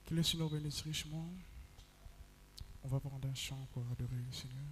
Que le Seigneur bénisse richement. On va prendre un chant pour adorer le Seigneur.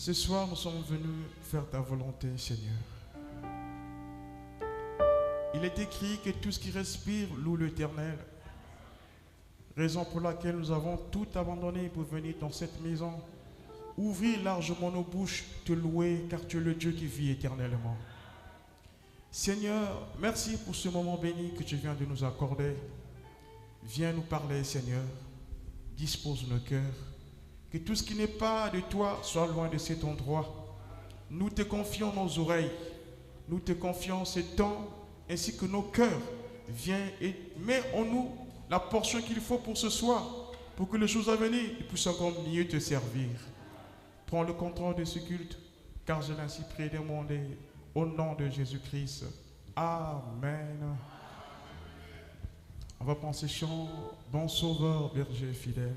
Ce soir, nous sommes venus faire ta volonté, Seigneur. Il est écrit que tout ce qui respire loue l'Éternel. Raison pour laquelle nous avons tout abandonné pour venir dans cette maison. Ouvrir largement nos bouches, te louer, car tu es le Dieu qui vit éternellement. Seigneur, merci pour ce moment béni que tu viens de nous accorder. Viens nous parler, Seigneur. Dispose nos cœurs. Que tout ce qui n'est pas de toi soit loin de cet endroit. Nous te confions nos oreilles. Nous te confions ce temps ainsi que nos cœurs. Viens et mets en nous la portion qu'il faut pour ce soir, pour que les choses à venir puissent encore mieux te servir. Prends le contrôle de ce culte, car je l'ai ainsi prié et demandé au nom de Jésus-Christ. Amen. On va prendre ce chant, bon sauveur, berger fidèle.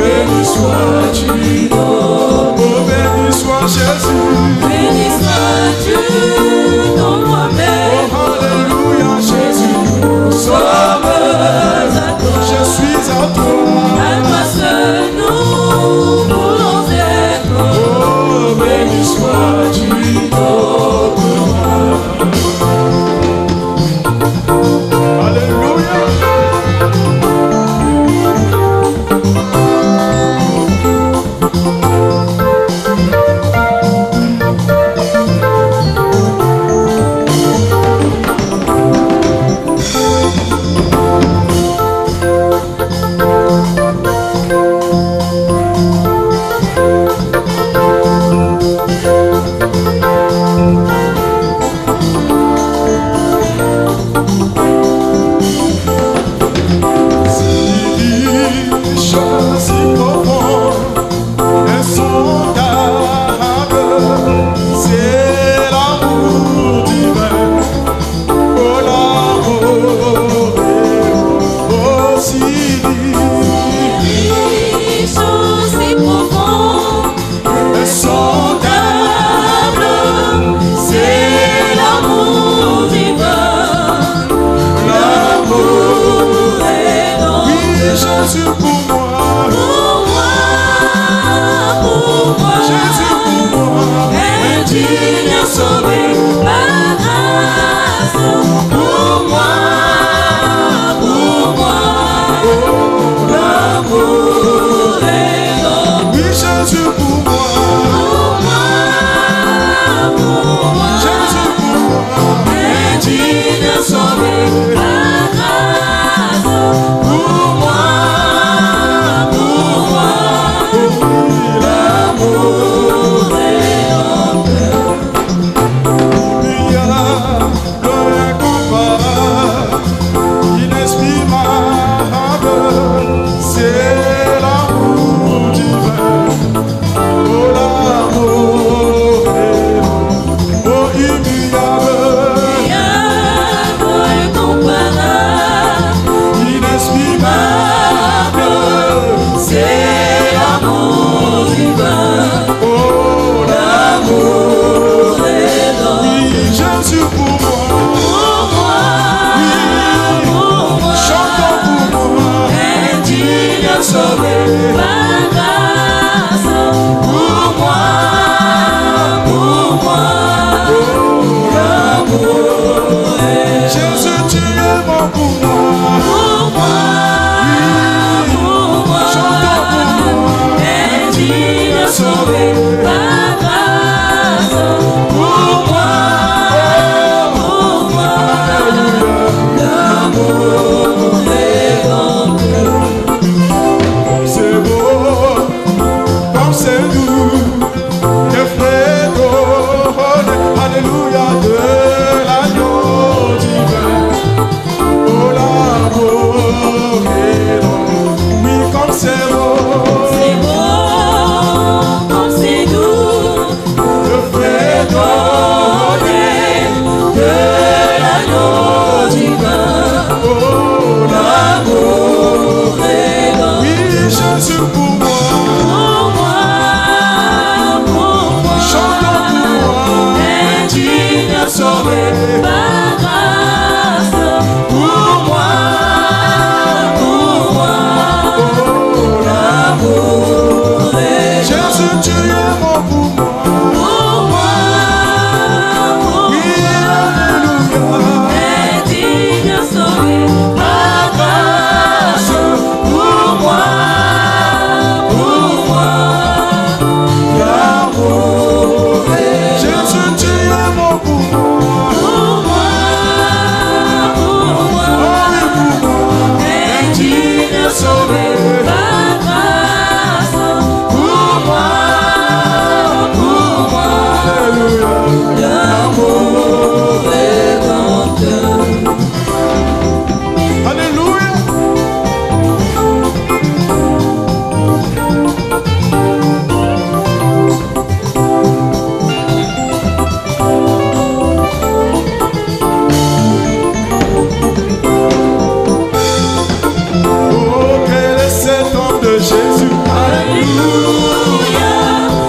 Béni sois-tu, oh béni sauvé par grâce. Pour moi, l'amour rédempteur. C'est beau, comme c'est doux, que frère donne, alléluia, de l'agneau divin. Oh l'amour rédempteur, oui, comme c'est beau. C'est beau, comme c'est doux, Le frère donner de l'agneau divin. oh L'amour rédempteur. oui, Jésus pour moi, Pour moi, chantons pour moi, indigne sauvé par grâce. Pour moi, l'amour rédempteur. Jésus tu es mon pour moi, Pour moi, oui, alléluia, indigne sauvé par grâce. Pour moi, l'amour rédempteur. Jésus tu es mon pour moi, Pour moi, oh oui pour moi, indigne sauvé par grâce. Pour moi, alléluia, l'amour rédempteur. alléluia. Oh, quel est cet homme de Jésus, Alléluia,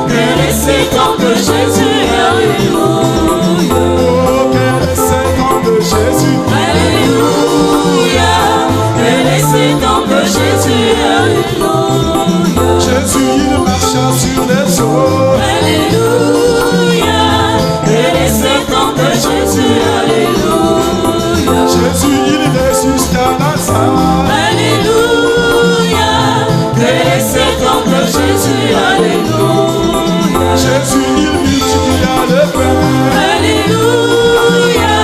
quel est cet homme de Jésus, alléluia. oh, quel est cet homme de Jésus, Alléluia, quel est cet homme de Jésus, alléluia. Jésus il marcha sur les eaux, Alléluia, quel est cet homme de Jésus, alléluia. Jésus il ressuscita Lazare, Alléluia, quel est cet homme de Jésus, alléluia. Jésus il multiplia le pain, Alléluia,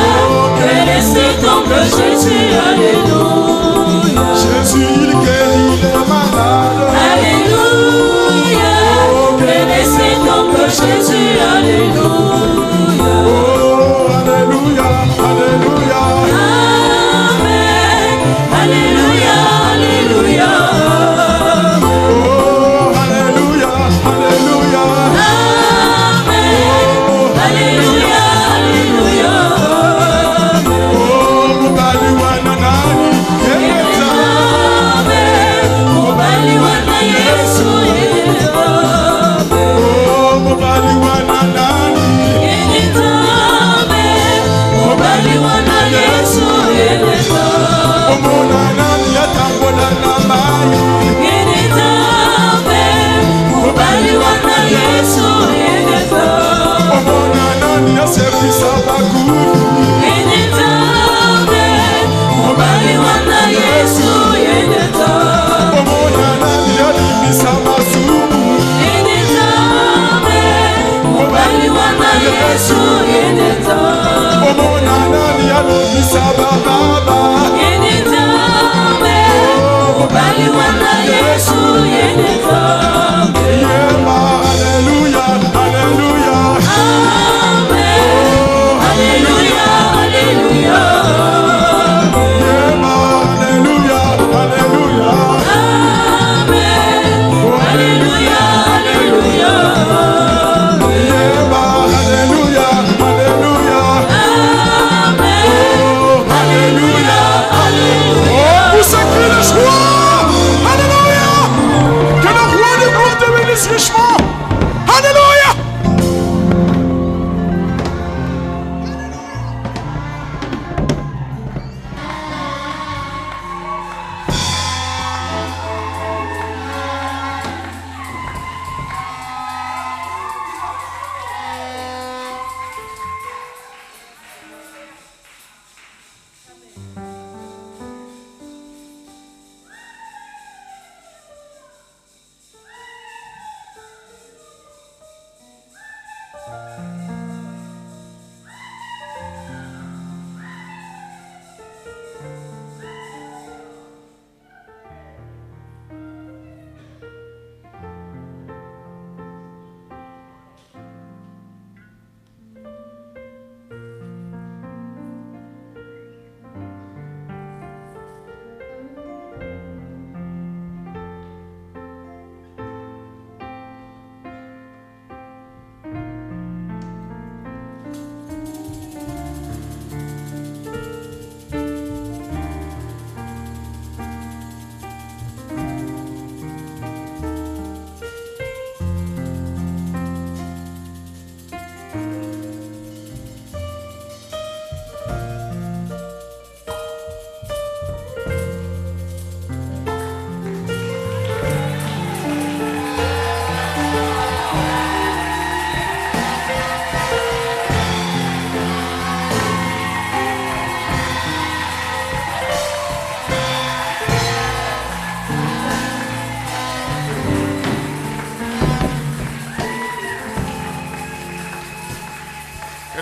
quel est cet homme de Jésus, alléluia. Jésus il guérit les malades, Alléluia, quel est cet homme de Jésus, alléluia. oh, alléluia, alléluia, Amen, alléluia, alléluia. oh, alléluia, alléluia, Amen, alléluia, alléluia. oh, mubali wa nanani, yeketa, Amen, mubali wana Yesu, oh, mubali wa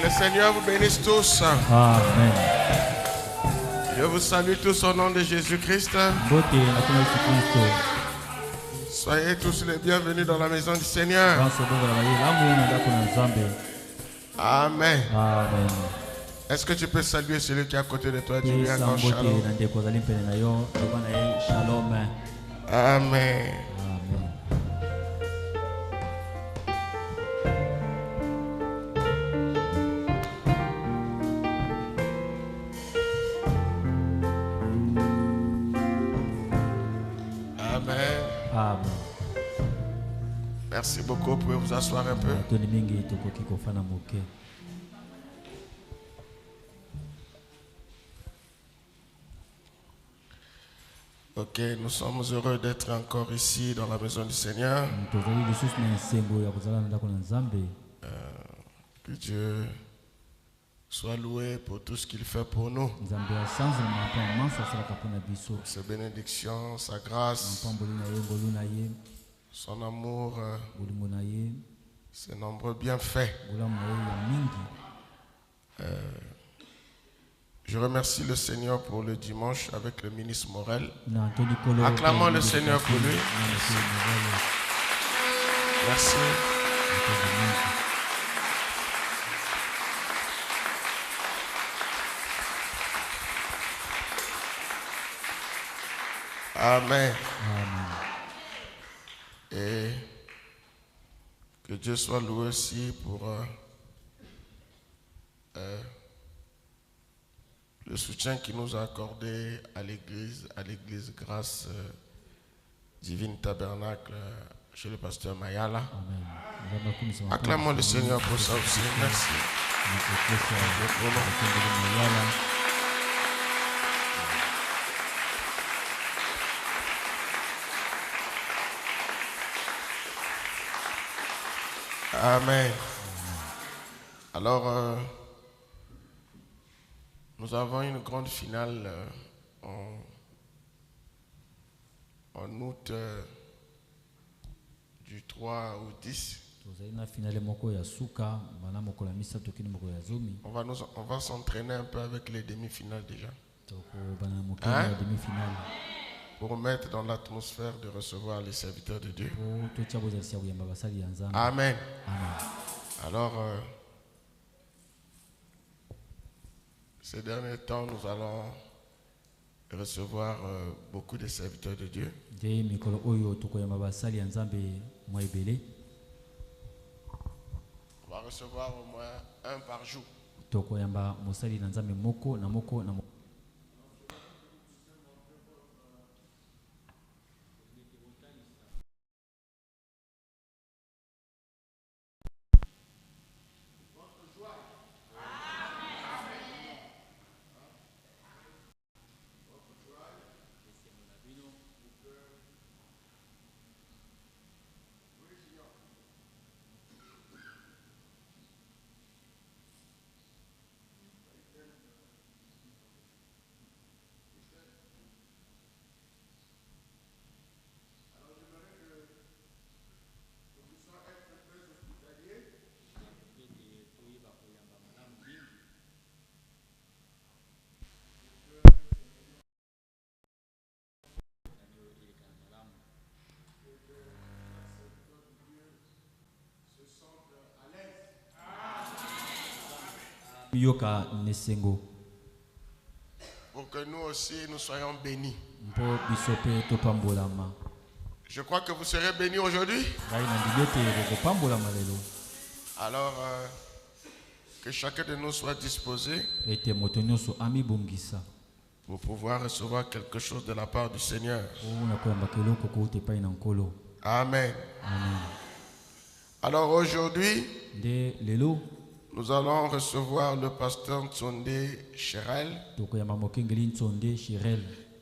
le Seigneur vous bénisse tous. Amen. Je vous salue tous au nom de Jésus-Christ. Soyez tous les bienvenus dans la maison du Seigneur. Amen. Amen. Est-ce que tu peux saluer celui qui est à côté de toi? Dis-lui encore shalom. Amen. Amen. Merci beaucoup. Vous pouvez vous asseoir un peu. Ok, nous sommes heureux d'être encore ici dans la maison du Seigneur. Que Dieu soit loué pour tout ce qu'il fait pour nous. Ses bénédictions, sa grâce, son amour, ses nombreux bienfaits. Je remercie le Seigneur pour le dimanche avec le ministre Morel. Acclamons le Seigneur pour lui. Merci. Amen. Et que Dieu soit loué aussi pour le soutien qu'il nous a accordé à l'église Grâce Divine Tabernacle chez le pasteur Mayala. Amen. Acclamons le Seigneur pour ça aussi. Merci. Amen. Alors, nous avons une grande finale en août du 3 au 10. On va s'entraîner un peu avec les demi-finales déjà. Hein? Pour mettre dans l'atmosphère de recevoir les serviteurs de Dieu. Amen. Alors, ces derniers temps, nous allons recevoir beaucoup de serviteurs de Dieu. On va recevoir au moins un par jour. Pour que nous aussi nous soyons bénis. Je crois que vous serez bénis aujourd'hui. Alors, que chacun de nous soit disposé pour pouvoir recevoir quelque chose de la part du Seigneur. Amen. Alors aujourd'hui, nous allons recevoir le pasteur Ntsonde Chirel.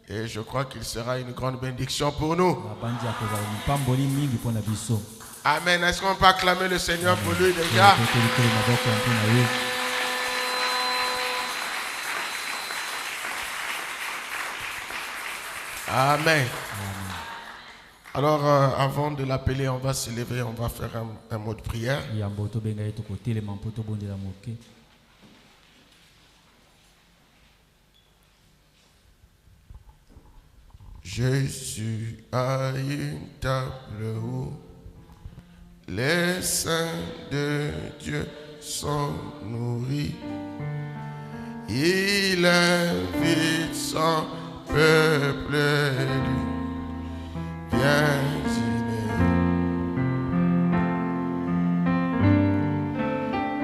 Et je crois qu'il sera une grande bénédiction pour nous. Amen. Est-ce qu'on peut acclamer le Seigneur pour lui déjà? Amen. Alors, avant de l'appeler, on va se lever, on va faire un mot de prière. Jésus a une table où les saints de Dieu sont nourris. Il invite son peuple élu. Viens dîner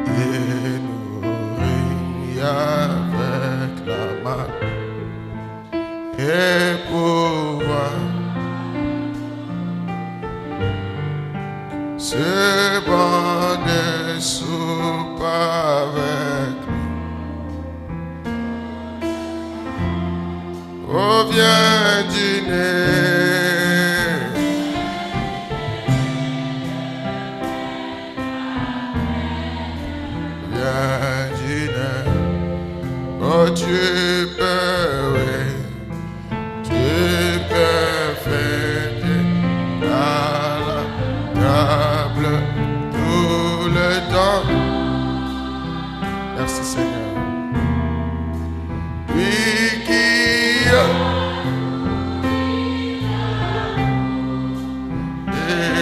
et nourrir avec la main et pouvoir ce banc de soupe avec lui. Oh, viens dîner. Viens dîner. Oh, tu peux, oui, tu peux fêter à la table tout le temps. Merci Seigneur. Lui qui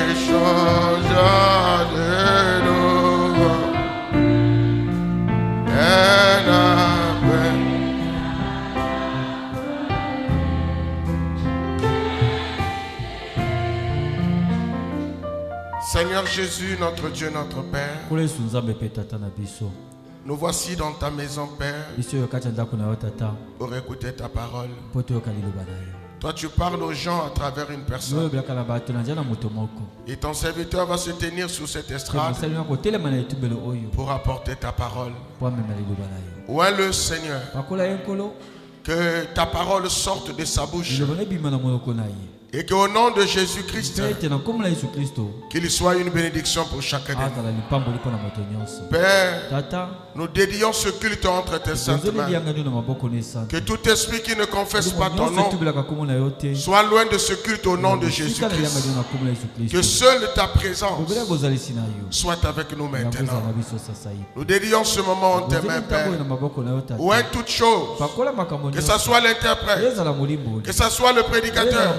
échangea de nous un appel. Seigneur Jésus, notre Dieu, notre Père, nous voici dans ta maison, Père, pour écouter ta parole. Toi, tu parles aux gens à travers une personne. Et ton serviteur va se tenir sur cette estrade pour apporter ta parole. Où est le Seigneur? Que ta parole sorte de sa bouche. Et qu'au nom de Jésus-Christ, qu'il soit une bénédiction pour chacun de nous. Père, nous dédions ce culte entre tes saintes mains. Que tout esprit qui ne confesse pas ton nom soit loin de ce culte au nom de Jésus-Christ. Que seule ta présence soit avec nous maintenant. Nous dédions ce moment en tes mains, Père. Où est toute chose, que ce soit l'interprète, que ce soit le prédicateur,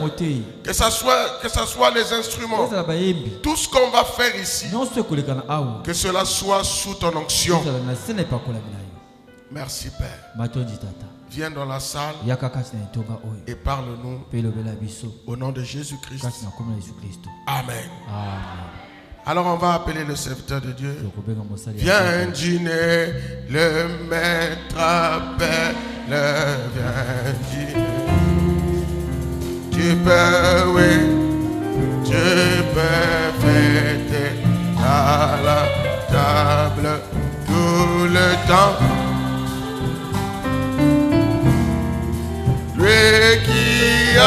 que ce soit les instruments, tout ce qu'on va faire ici, que cela soit sous ton onction. Merci Père. Viens dans la salle et parle-nous au nom de Jésus-Christ. Amen. Alors on va appeler le serviteur de Dieu. Viens dîner, le maître appelle, viens dîner. Tu peux, oui, tu peux fêter à la table tout le temps. Lui qui a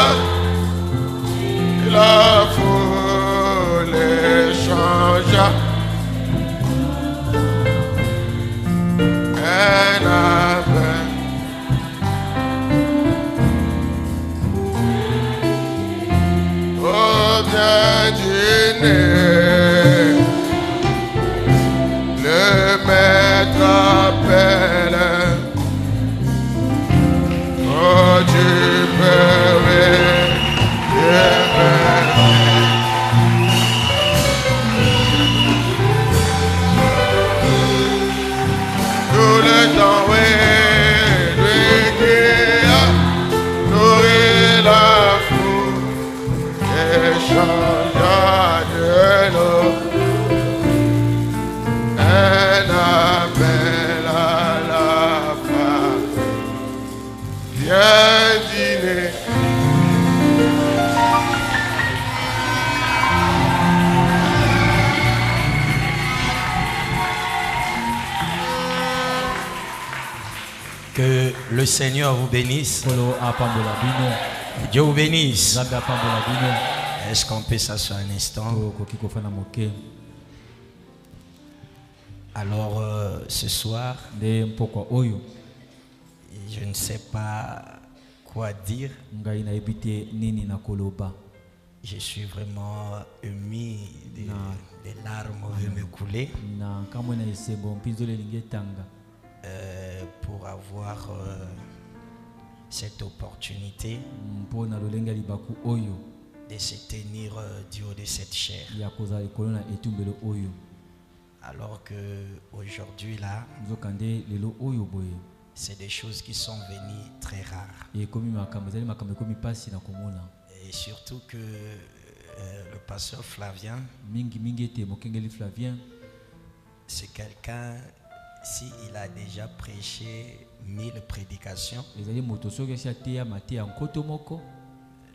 la foule échangea un appel. Oh, viens dîner, le maître appelle. Oh, tu peux, tout le temps, oui, lui qui a nourri la foule, échangea de l'eau, un appel à la femme. Viens dîner. Que le Seigneur vous bénisse. Dieu vous bénisse. Est-ce qu'on peut s'asseoir un instant? Alors, ce soir, je ne sais pas quoi dire. Je suis vraiment ému, des larmes veulent me couler. Pour avoir cette opportunité de se tenir du haut de cette chair. Alors que aujourd'hui là, c'est des choses qui sont venues très rares. Et surtout que le pasteur Flavien, c'est quelqu'un, s'il a déjà prêché 1000 prédications,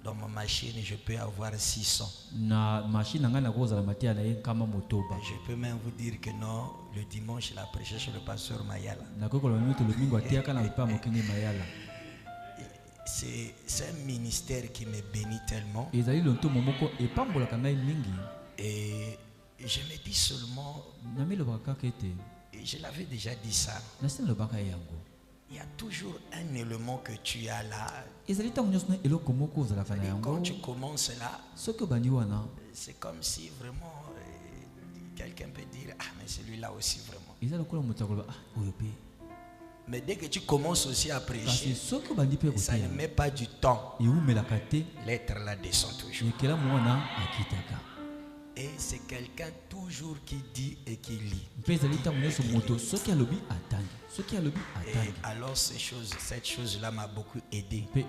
dans ma machine je peux avoir 600. Je peux même vous dire que non, le dimanche il a prêché chez le pasteur Mayala. C'est un ministère qui me bénit tellement. Et je me dis seulement, et je l'avais déjà dit ça, il y a toujours un élément que tu as là. Et quand tu commences là, c'est comme si vraiment quelqu'un peut dire, ah mais celui-là aussi vraiment. Mais dès que tu commences aussi à prêcher, ça ne met pas du temps. L'être là descend toujours. Et c'est quelqu'un toujours qui dit et qui lit. Et alors cette chose-là m'a beaucoup aidé. Et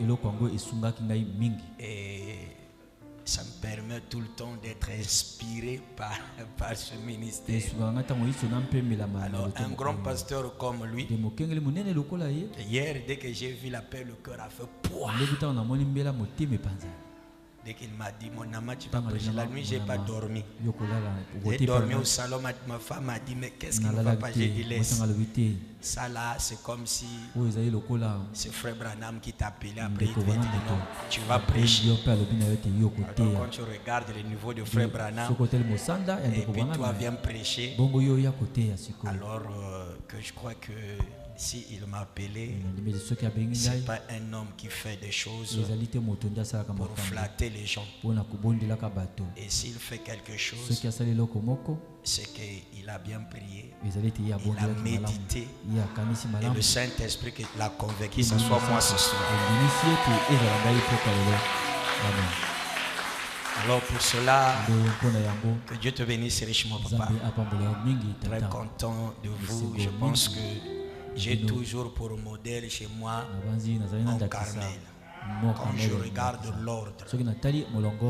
ça me permet tout le temps d'être inspiré par ce ministère. Alors un grand pasteur comme lui, hier dès que j'ai vu l'appel, le cœur a fait poids. Dès qu'il m'a dit, mon ami, tu vas prêcher la nuit, je n'ai pas dormi. J'ai dormi au salon, ma femme m'a dit, mais qu'est-ce qui ne va pas? J'ai dit, laisse. Ça là, c'est comme si c'est Frère Branham qui t'a appelé après, il te dit, non, tu vas prêcher. Alors, quand tu regardes le niveau de Frère Branham, et puis toi viens prêcher, alors que je crois que si il m'a appelé, ce n'est pas un homme qui fait des choses pour flatter les gens. Et s'il fait quelque chose, c'est qu'il a bien prié, il a médité, et le Saint-Esprit qui l'a convaincu, ce soit moi ce soir. Alors pour cela, que Dieu te bénisse richement, papa. Très content de vous. Je pense que j'ai toujours pour modèle chez moi mon Carmel. Quand je regarde l'ordre,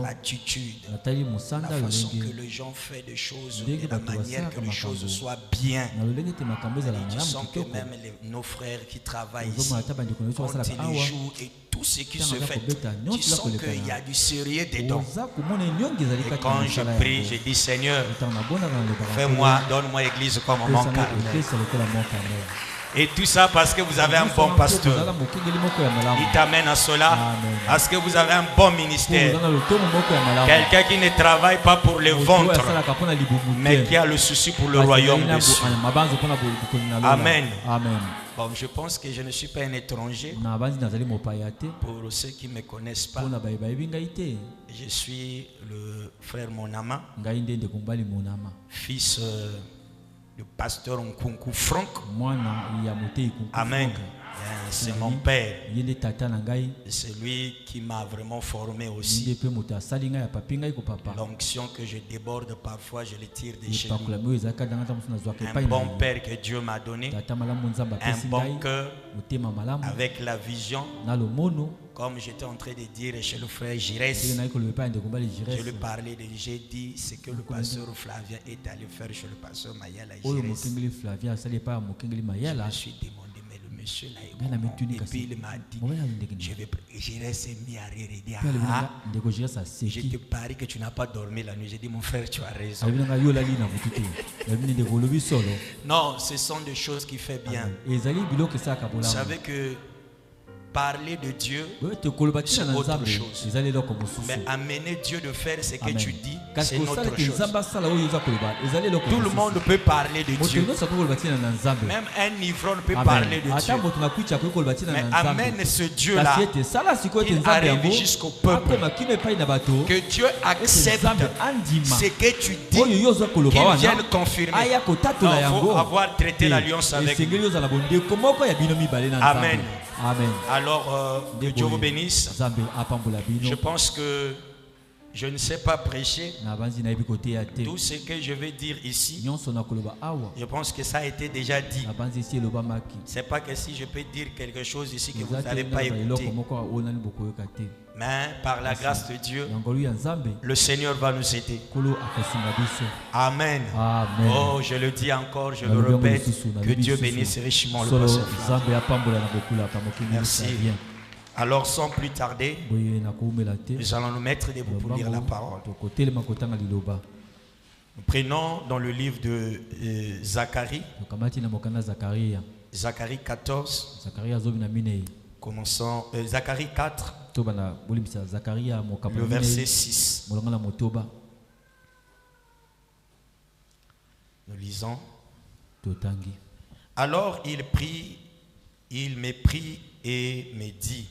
l'attitude, la façon que les gens font des choses et la manière que les choses soient bien. Tu sens que même nos frères qui travaillent ici, quand ils jouent et tout ce qui se fait, tu sens qu'il y a du sérieux dedans. Et quand je prie, je dis Seigneur, fais-moi, donne-moi église comme mon Carmel. Et tout ça parce que vous avez un bon pasteur. Il t'amène à cela. Parce que vous avez un bon ministère. Quelqu'un qui ne travaille pas pour le ventre, mais qui a le souci pour le royaume de Dieu. Amen. Bon, je pense que je ne suis pas un étranger. Pour ceux qui ne me connaissent pas, je suis le frère Monama, fils le pasteur Nkunku Franck. Amen. C'est mon père. C'est lui qui m'a vraiment formé aussi. L'onction que je déborde parfois, je le tire de chez lui. Un bon père que Dieu m'a donné. Un bon cœur avec la vision. Comme j'étais en train de dire chez le frère Girès, je lui parlais de, j'ai dit ce que le pasteur Flavien est allé faire chez le pasteur Mayala Girès. Je me suis demandé, mais le monsieur là est comment? Et puis il m'a dit, Girès s'est mis à rire et dit, ah, je te parie que tu n'as pas dormi la nuit. J'ai dit, mon frère, tu as raison. Non, ce sont des choses qui font bien. Vous savez que parler de Dieu, c'est autre chose. Mais amener Dieu de faire ce que tu dis, c'est une autre chose. Tout le monde peut parler de Dieu. Même un ivrogne peut parler de Dieu. Mais amène ce Dieu-là qu'il arrive jusqu'au peuple. Que Dieu accepte ce que tu dis, qu'il vienne confirmer. Il faut avoir traité l'alliance avec nous. Amen. Amen. Alors, que Dieu vous bénisse. Je pense que je ne sais pas prêcher. Tout ce que je vais dire ici, je pense que ça a été déjà dit. C'est pas que si je peux dire quelque chose ici que vous n'avez pas écouté. Mais par la grâce de Dieu, le Seigneur va nous aider. Amen. Amen. Oh, je le dis encore, je le répète. Que Dieu bénisse richement le pasteur. Merci. Alors, sans plus tarder, nous allons nous mettre debout pour lire la parole. Nous prenons dans le livre de Zacharie, Zacharie 14, commençons, Zacharie 4, le verset 6. Nous lisons. Alors il prie, il me prie et me dit.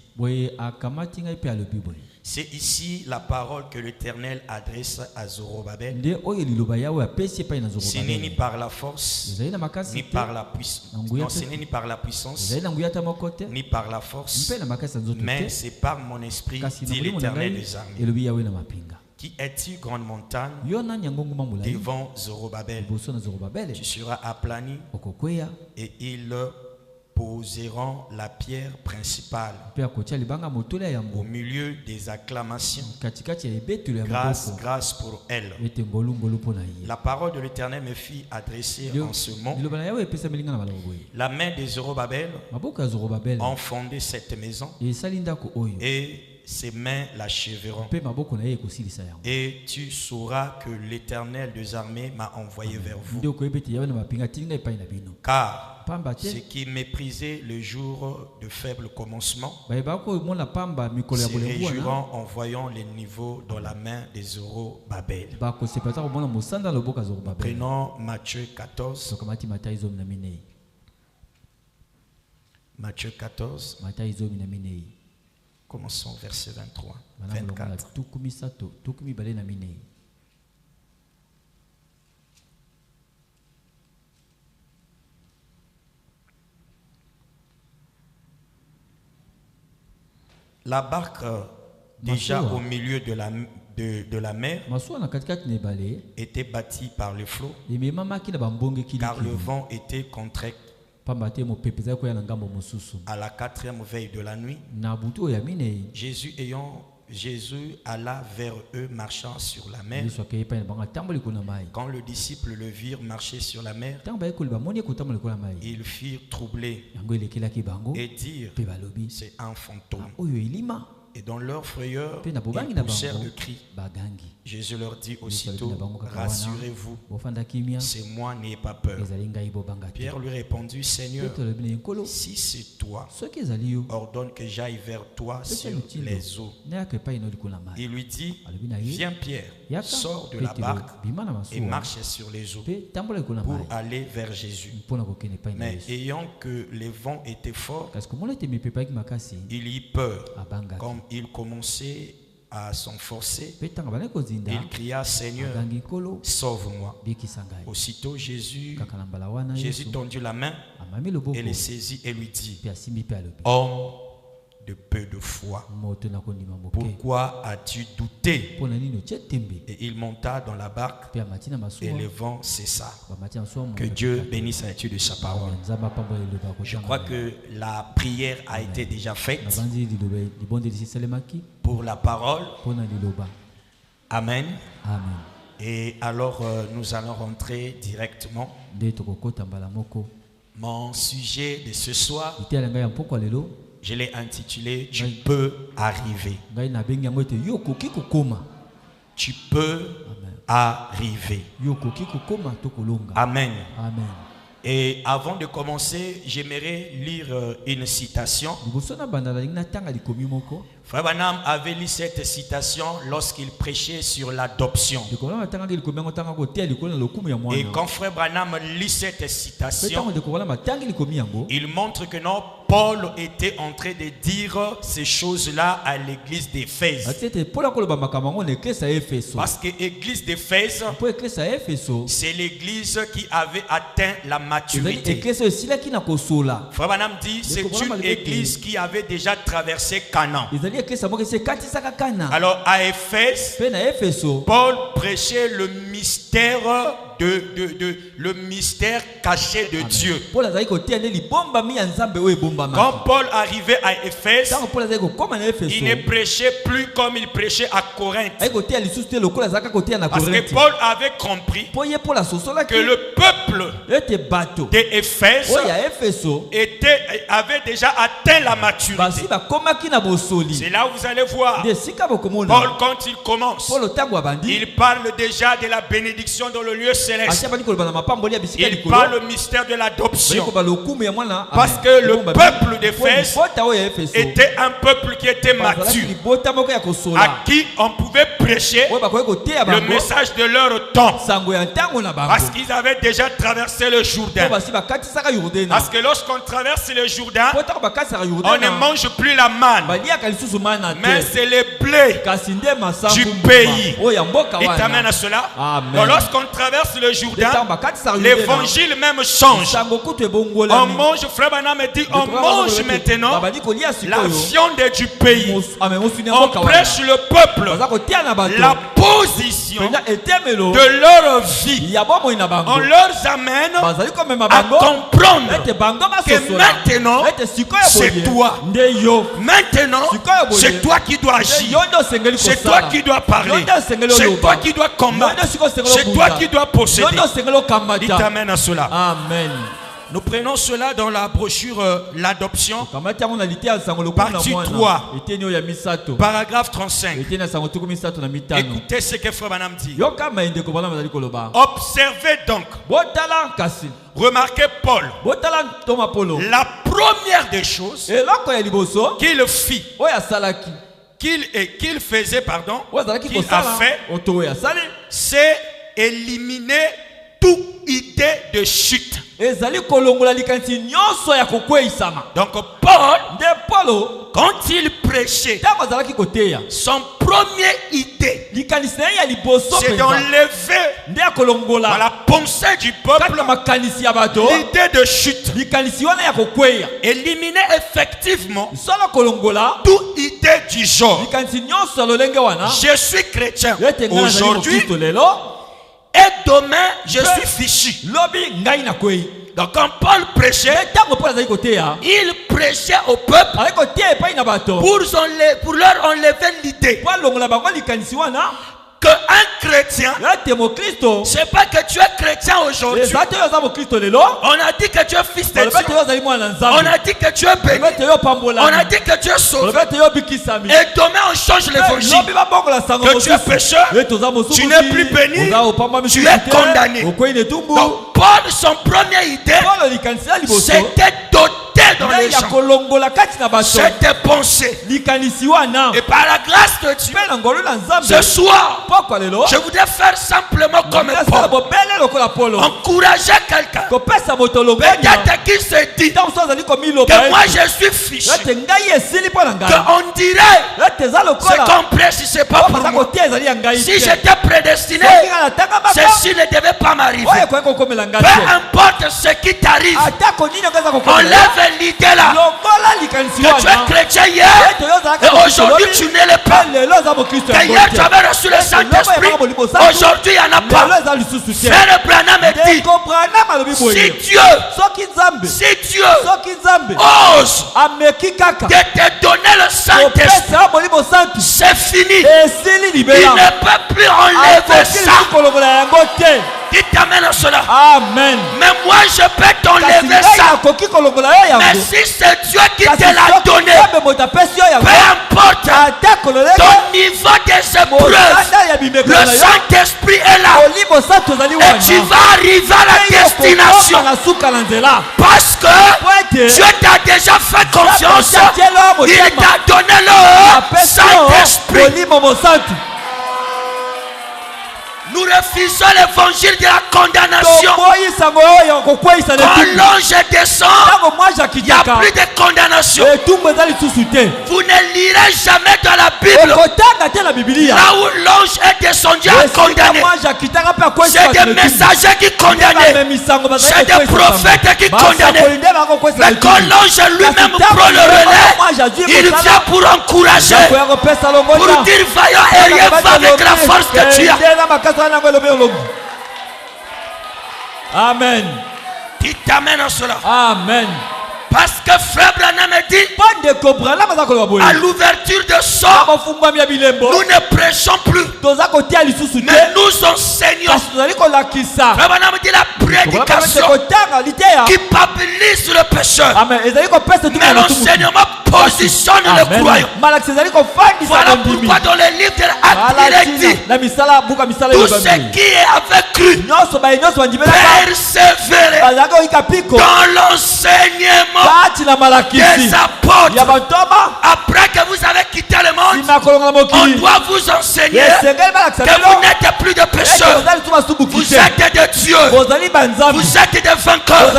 C'est ici la parole que l'Éternel adresse à Zorobabel. Ce n'est ni par la force, ni par la puissance. Non, ce n'est ni par la puissance, ni par la force, mais c'est par mon esprit, dit l'Éternel des armées. Qui es-tu, grande montagne, devant Zorobabel? Tu seras aplani et ils poseront la pierre principale au milieu des acclamations. Grâce, grâce pour elle. La parole de l'Éternel me fit adresser en ce mot. La main de Zorobabel ont fondé cette maison et ses mains l'achèveront. Et tu sauras que l'Éternel des armées m'a envoyé vers vous. Car ceux qui méprisaient le jour de faible commencement se réjouiront en voyant les niveaux dans la main des Zorobabel. Prenons Matthieu 14. Matthieu 14. Commençons verset 23, 24. La barque, déjà au milieu de la mer, était bâtie par le flot, car le vent était contraire. À la 4e veille de la nuit, Jésus alla vers eux marchant sur la mer. Quand les disciples le virent marcher sur la mer, ils firent troubler et dirent: c'est un fantôme. Et dans leur frayeur, ils poussèrent le cri. Jésus leur dit aussitôt: rassurez-vous, c'est moi, n'ayez pas peur. Pierre lui répondit: Seigneur, si c'est toi, ordonne que j'aille vers toi sur les eaux. Il lui dit: viens Pierre, sors de la barque et marche sur les eaux pour aller vers Jésus. Mais ayant que les vents étaient forts, il eut peur. Comme il commençait à s'enforcer, il cria: Seigneur, sauve-moi. Aussitôt Jésus tendit la main et le saisit et lui dit: homme de peu de foi, pourquoi as-tu douté? Et il monta dans la barque et le vent cessa. Que Dieu bénisse l'étude de sa parole. Je crois que la prière a été déjà faite pour la parole. Amen. Et alors nous allons rentrer directement. Mon sujet de ce soir, je l'ai intitulé: tu peux arriver. Tu peux arriver. Amen. Et avant de commencer, j'aimerais lire une citation. Frère Branham avait lu cette citation lorsqu'il prêchait sur l'adoption. Et quand Frère Branham lit cette citation, il montre que Paul était en train de dire ces choses-là à l'église d'Éphèse. Parce que l'église d'Éphèse, c'est l'église qui avait atteint la maturité. Frère Branham dit c'est une église qui avait déjà traversé Canaan. Alors à Éphèse, Paul prêchait le mystère le mystère caché de Dieu. Quand Paul arrivait à Éphèse, il ne prêchait plus comme il prêchait à Corinthe. Parce que Paul avait compris que le peuple d'Éphèse avait déjà atteint la maturité. C'est là où vous allez voir Paul quand il commence. Il parle déjà de la bénédiction dans le lieu céleste. Il parle le mystère de l'adoption. Parce que le peuple d'Éphèse était un peuple qui était mature, à qui on pouvait prêcher le message de leur temps. Parce qu'ils avaient déjà traversé le Jourdain. Parce que lorsqu'on traverse le Jourdain, on ne mange plus la manne, mais c'est le blé du pays. Il t'amène à cela. Donc lorsqu'on traverse le Jourdain, l'évangile même change. On mange, frère Branham dit, on mange maintenant la viande du pays. On prêche le peuple la position de leur vie. On leur amène à comprendre que maintenant c'est toi. Maintenant c'est toi qui dois agir. C'est toi qui dois parler. C'est toi qui dois combattre. C'est toi qui dois posséder. Il t'amène à cela. Amen. Nous prenons cela dans la brochure L'Adoption, partie 3, paragraphe 35. Écoutez ce que Frère Branham dit. Observez donc, remarquez Paul, la première des choses qu'il fit, qu'il faisait, qu'il a fait, c'est éliminer toute idée de chute. Donc Paul, quand il prêchait, son premier idée, c'est d'enlever dans la pensée du peuple l'idée de chute. Éliminer effectivement toute idée du genre. Je suis chrétien aujourd'hui et demain je suis fichu. Donc quand Paul prêchait, il prêchait au peuple pour leur enlever l'idée qu'un chrétien, c'est pas que tu es chrétien aujourd'hui. On a dit que tu es fils de Dieu. On a dit que tu es béni. On a dit que tu es sauvé. Et demain on change l'évangile. Que tu es pécheur, tu n'es plus béni, tu es condamné. Donc Paul, son première idée, c'était doté dans les gens cette pensée. Et par la grâce de Dieu, ce soir, je voudrais faire simplement comme Paul, encourager quelqu'un. Peut-être qu'il se dit que moi je suis fichu, qu'on dirait ce qu'on prêche, c'est pas pour moi. Si j'étais prédestiné, ceci ne devait pas m'arriver. Peu importe ce qui t'arrive, enlève l'idée là que tu es chrétien hier et aujourd'hui tu ne l'es pas. Que hier tu avais reçu le Saint-Esprit, aujourd'hui il n'y en a pas. Frère Branham dit, si Dieu ose de te donner le Saint-Esprit, c'est fini. Il ne peut plus enlever ça. Il t'amène à cela. Amen. Mais moi je peux t'enlever ça. Mais si c'est Dieu qui te l'a donné, peu importe ton niveau des épreuves, le Saint-Esprit est là. Et tu vas arriver à la destination. Parce que Dieu t'a déjà fait confiance. Il t'a donné le Saint-Esprit. Nous refusons l'évangile de la condamnation. l'ange descend, il n'y a plus de condamnation. Vous ne lirez jamais dans la Bible là où l'ange est descendu à condamner. C'est des messagers qui condamnaient. C'est des prophètes qui condamnaient. Mais quand l'ange lui-même prend le relais, il vient pour encourager, pour dire vaillant et rien va avec la force que tu as. Amen. Tu t'amènes en cela. Amen. Parce que frère Branham dit, à l'ouverture de son, nous ne prêchons plus, mais nous enseignons. Frère Branham dit la prédication qui papilise le pécheur, mais l'enseignement positionne le croyant. Voilà pourquoi dans les livres de l'Acte, il est dit, tout ce qui est avec cru, persévérer dans l'enseignement des apôtres. Après que vous avez quitté le monde, on doit vous enseigner que vous n'êtes plus de pécheurs, vous êtes de Dieu, vous êtes des vainqueurs.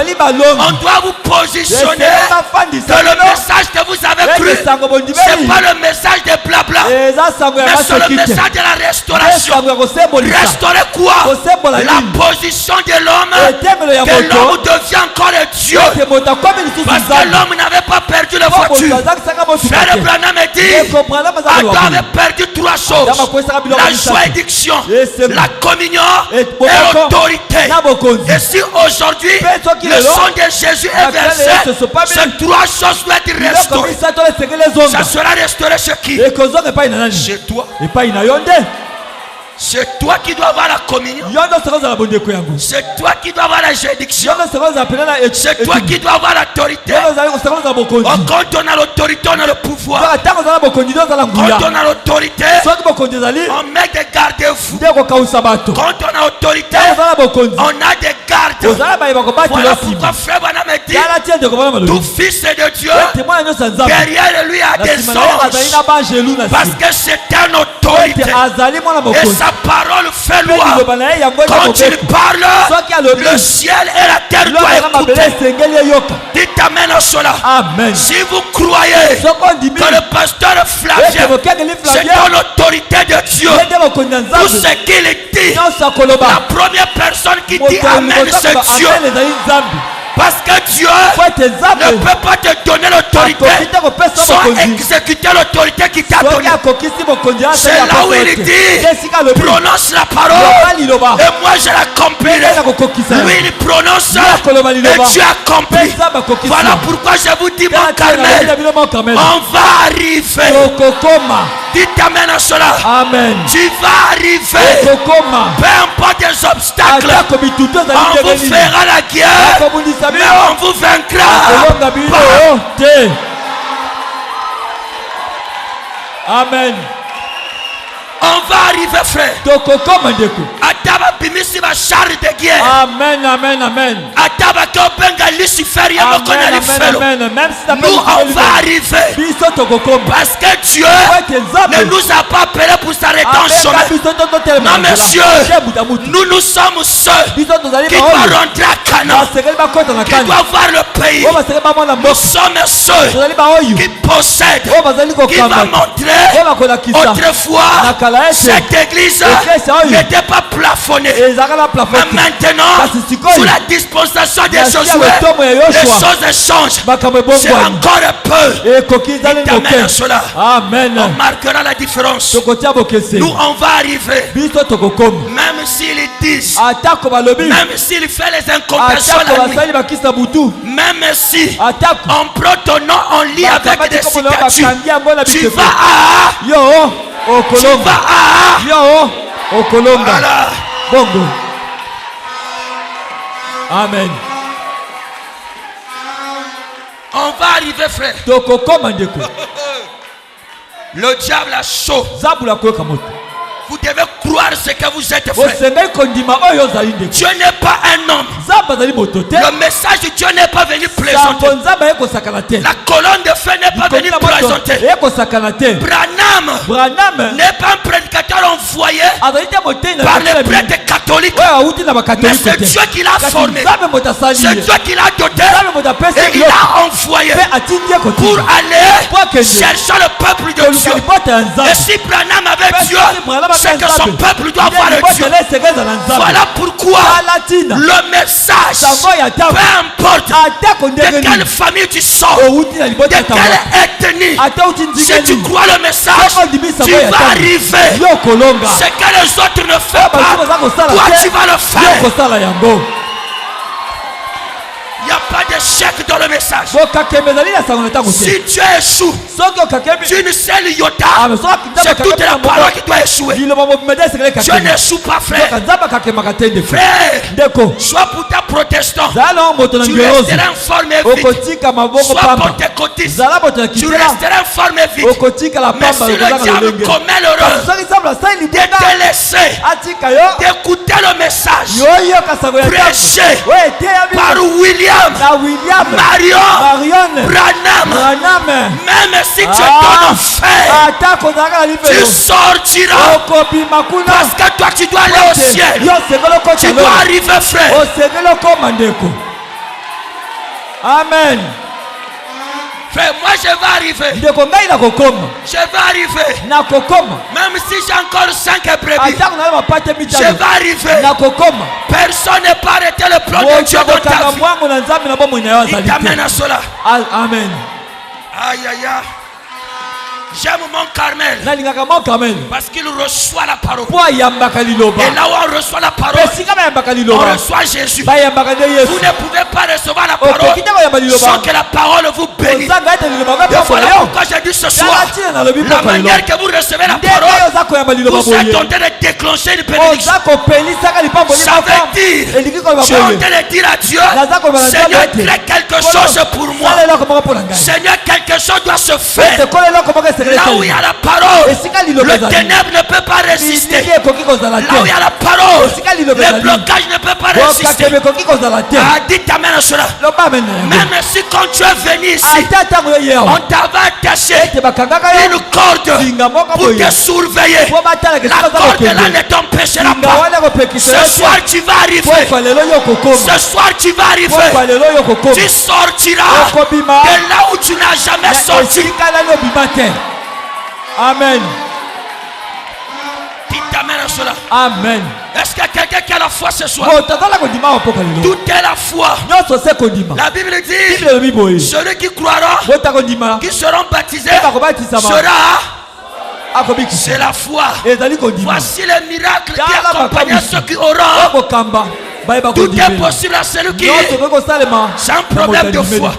On doit vous positionner que le message que vous avez cru, ce n'est pas le message de blabla, mais c'est le message de la restauration. Restaurer quoi? La position de l'homme, que l'homme devient encore Dieu. Parce que l'homme n'avait pas perdu la voiture. Frère Branham dit, Adam avait perdu trois choses: la juridiction, la communion et l'autorité. Et si aujourd'hui le sang de Jésus est versé, ces trois choses doivent être restaurées. Ça sera restauré chez qui? Chez toi. C'est toi qui dois avoir la communion. C'est toi qui dois avoir la juridiction. C'est toi qui dois avoir l'autorité. Quand on a l'autorité, on a le pouvoir. Quand on a l'autorité, on met des garde-fous. Quand on a l'autorité, on a des gardes. Voilà pourquoi frère Branham dit, tout fils de Dieu, derrière lui a des anges. Parce que c'est une autorité. Et sa parole fait loi. Quand il parle, le ciel et la terre doivent écouter. Dites amen à cela. Amen. Si vous croyez que le pasteur Flavien, c'est dans l'autorité de Dieu, tout ce qu'il dit, la première personne qui dit amen, c'est Dieu. Parce que Dieu ne peut pas te donner l'autorité sans exécuter l'autorité qui t'a donné. C'est là où il dit, prononce la parole et moi je l'accomplirai. Lui il prononce et Dieu accomplit. Voilà pourquoi je vous dis, mon Carmel, on va arriver. Dites amen à cela. Amen. Tu vas arriver. Peu importe les obstacles, on vous fera la guerre, mais on vous vaincra. Amen. On va arriver, frère. Ataba bimisi ba char de guerre. Amen, amen, amen. Ataba kopenga Lucifer ya mokona lifelo. Nous on va arriver. Parce que Dieu ne nous a pas appelés pour s'arrêter en chemin. Non, monsieur, nous sommes ceux qui doivent rentrer à Canaan, qui doivent voir le pays. Nous sommes ceux qui possèdent, qui vont montrer autrefois. Cette église n'était pas plafonnée. Mais maintenant, sous la dispensation des Josué, les choses changent. C'est encore un peu. Amen. Cela. Amen. On marquera la différence. Nous, on va arriver. Même s'ils disent, même s'ils font les incompréhensions la nuit, même si on prend ton nom, on lit avec des citations, tu vas à... Tu vas à Okolomba. Voilà. Bongo. Amen. On va arriver, frère. Le diable a chaud. Vous devez croire ce que vous êtes, frère. Dieu n'est pas un homme. Le message de Dieu n'est pas venu plaisanter. La colonne de feu n'est pas venue plaisanter. Branham n'est pas un prédicateur envoyé par les prêtres catholiques. Mais c'est Dieu qui l'a formé. C'est Dieu qui l'a doté. Et il l'a envoyé pour aller chercher le peuple de Dieu. Et si Branham avait Dieu, c'est que son peuple doit voir Dieu. Voilà pourquoi le message, peu importe de quelle famille tu sors, de quelle ethnie, si tu crois le message, tu vas arriver. Ce que les autres ne font pas, toi tu vas le faire. Il n'y a pas d'échec dans le message. Si tu échoues d'une seule iota, c'est toute la parole qui doit échouer. Dieu n'échoue pas, frère. Frère, soit pour ta protestant, tu resteras informé vite. Soit pour tes cotistes, tu resteras informé vite. Mais si le diable commet l'erreur de te laisser d'écouter le message prêché par William, Marion, Branham, même si tu es dans l'enfer, tu sortiras. Parce que toi tu dois aller au ciel. Tu dois arriver, frère. Amen. Frère, moi je vais arriver. Je vais arriver. Même si j'ai encore 5 brebis, je vais arriver. Personne n'est pas arrêté le plan de Dieu dans ta vie. Il t'amène à cela. Amen. Aïe aïe aïe. J'aime mon Carmel parce qu'il reçoit la parole. Et là où on reçoit la parole, on reçoit Jésus. Vous ne pouvez pas recevoir la parole sans que la parole vous bénisse. Et voilà pourquoi j'ai dit ce soir, la manière que vous recevez la parole, vous êtes en train de déclencher une bénédiction. Ça veut dire, tu es en train de dire à Dieu, Seigneur, crée quelque chose pour moi. Seigneur, quelque chose doit se faire. Là où il y a la parole, le ténèbre ne peut pas résister. Là où il y a la parole, le blocage ne peut pas résister. Dites amen à cela. Même si quand tu es venu ici, on t'avait attaché une corde pour te surveiller. La corde là ne t'empêchera pas. Ce soir tu vas arriver. Ce soir tu vas arriver. Tu sortiras de là où tu n'as jamais sorti. Amen. Dites amen à cela. Amen. Est-ce qu'il y a quelqu'un qui a la foi ce soir? Tout est la foi. La Bible dit, celui qui croira, qui seront baptisés, sera. C'est la foi. Voici les miracles qui accompagnent ceux qui auront. Tout est possible à celui qui est. C'est un problème de foi.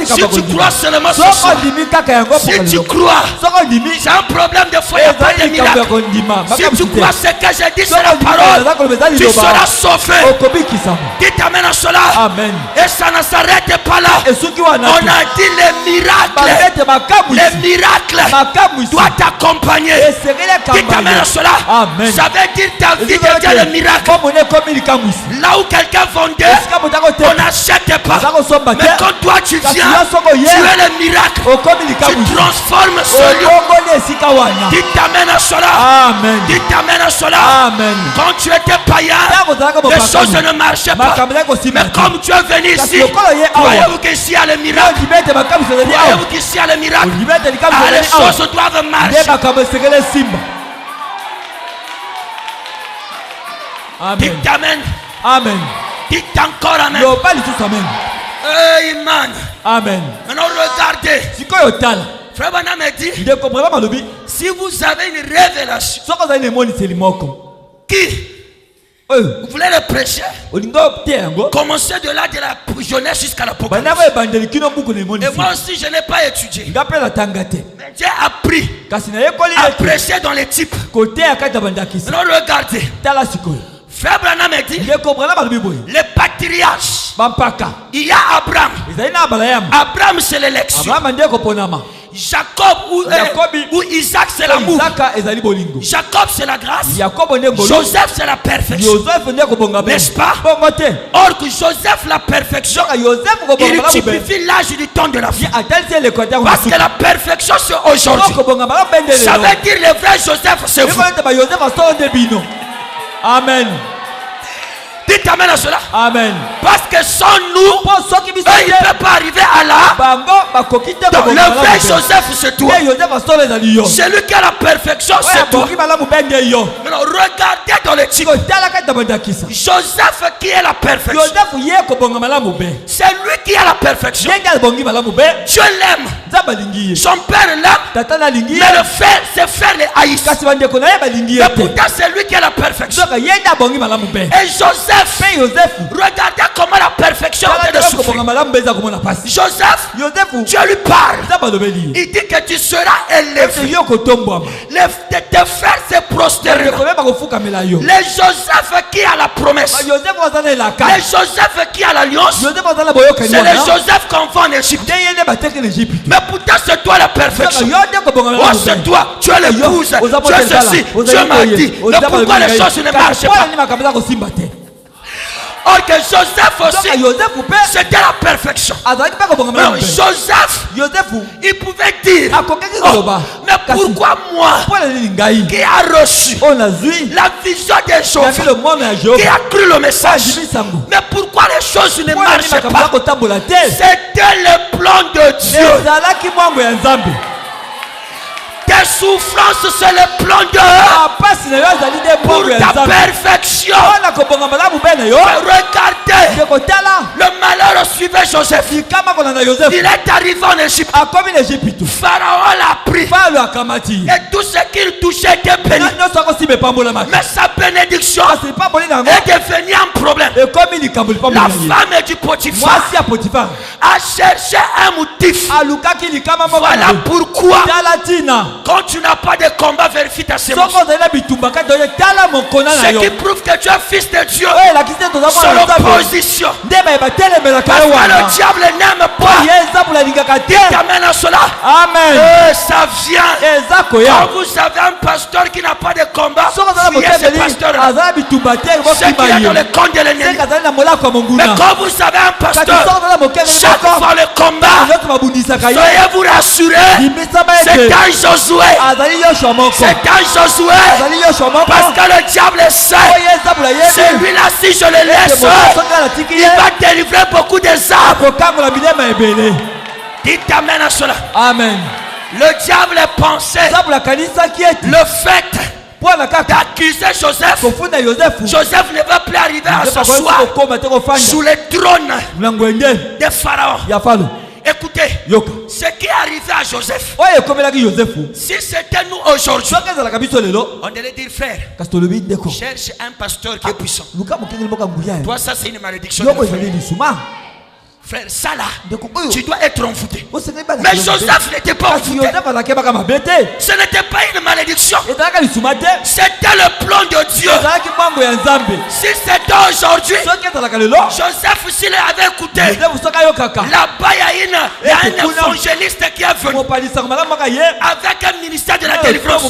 Si tu crois seulement ce soir, si tu crois, c'est un problème de foi, il n'y a pas de miracle. Si tu crois ce que j'ai dit sur la parole, tu seras sauvé. Dites amen à cela. Et ça ne s'arrête pas là. On a dit les miracles. Les miracles doivent t'accompagner. Dites amen à cela. Ça veut dire ta vie devient le miracle. Là où quelqu'un vendait, on n'achète pas. Mais quand toi tu viens, tu es le miracle. Tu transformes ce lieu. Dites amen à cela. Dites amen à cela. Quand tu étais païen, les choses ne marchaient pas. Mais comme tu es venu ici, croyez-vous qu'ici il y a le miracle? Croyez-vous qu'ici il y a le miracle? Les choses doivent marcher. Dites amen. Amen. Dites encore amen. Amen. Amen. Maintenant regardez. Frère Branham a dit, si vous avez une révélation qui vous voulez le prêcher, commencez de là de la jeunesse jusqu'à l'Apocalypse. Et moi aussi je n'ai pas étudié, mais j'ai appris à prêcher dans les types. Maintenant regardez. Frère Branham a dit, les patriarches, il y a Abraham. Abraham c'est l'élection. Jacob ou Isaac c'est l'amour. Jacob c'est la grâce. Joseph c'est la perfection. N'est-ce pas? Or que Joseph la perfection, il typifie l'âge du temps de la vie. Parce que la perfection c'est aujourd'hui. Ça veut dire le vrai Joseph c'est vous. Amen. Dites amen à cela. Amen. Parce que sans nous, il ne peut pas arriver à là. Donc le vrai Joseph c'est toi. Celui qui a la perfection c'est toi. Alors regardez dans le titre. Joseph qui est la perfection. C'est lui qui a la perfection. Dieu l'aime. Son père l'aime. Mais le fait c'est faire les haïs. Mais pourtant c'est lui qui a la perfection. Et Joseph, regardez comment la perfection est de souffrir. Joseph, Dieu lui parle. Il dit que tu seras élevé. Tes frères se prosternent. Les Joseph qui a la promesse. Les Joseph qui a l'alliance. C'est les Joseph qu'on voit en Égypte. Mais pourtant c'est toi la perfection. Oh c'est toi. Tu es l'épouse. Tu es ceci. Dieu m'a dit. Mais pourquoi les choses ne marchent pas? Or que Joseph aussi, c'était la perfection. Alors Joseph, il pouvait dire, mais pourquoi moi qui a reçu la vision des choses, qui a cru le message, mais pourquoi les choses ne marchent pas? C'était le plan de Dieu. Tes souffrances, c'est le plan de Dieu pour ta perfection. Regardez, le malheur suivait Joseph. Il est arrivé en Égypte. Pharaon l'a pris. Et tout ce qu'il touchait était béni. Mais sa bénédiction est devenue un problème. La femme du Potiphar a cherché un motif. Voilà pourquoi, quand tu n'as pas de combat, vérifie ta sémence. Ce qui prouve que tu es fils de Dieu, c'est l'opposition. Parce que le diable n'aime pas. Dites amen à cela. Amen. Et ça vient. Quand vous avez un pasteur qui n'a pas de combat, il y a ce pasteur-là. C'est qu'il est dans le camp de l'ennemi. Mais quand vous avez un pasteur, chaque fois le combat, soyez vous rassurés, c'est un Josué. C'est un Josué. Parce que le diable sait, celui-là si je le laisse, il va délivrer beaucoup des âmes. Dites amen à cela. Amen. Le diable pensait le fait d'accuser Joseph. Joseph ne va plus arriver à s'asseoir sous le trône de Pharaon. Écoutez, ce qui est arrivé à Joseph, si c'était nous aujourd'hui, on allait dire frère, cherche un pasteur qui est puissant. Toi ça c'est une malédiction. Frère, ça là, tu dois être envoûté. Mais Joseph n'était pas envoûté. Ce n'était pas une malédiction. C'était le plan de Dieu. Si c'était aujourd'hui, Joseph s'il avait écouté, là-bas il y a un évangéliste qui est venu avec un ministère de la délivrance.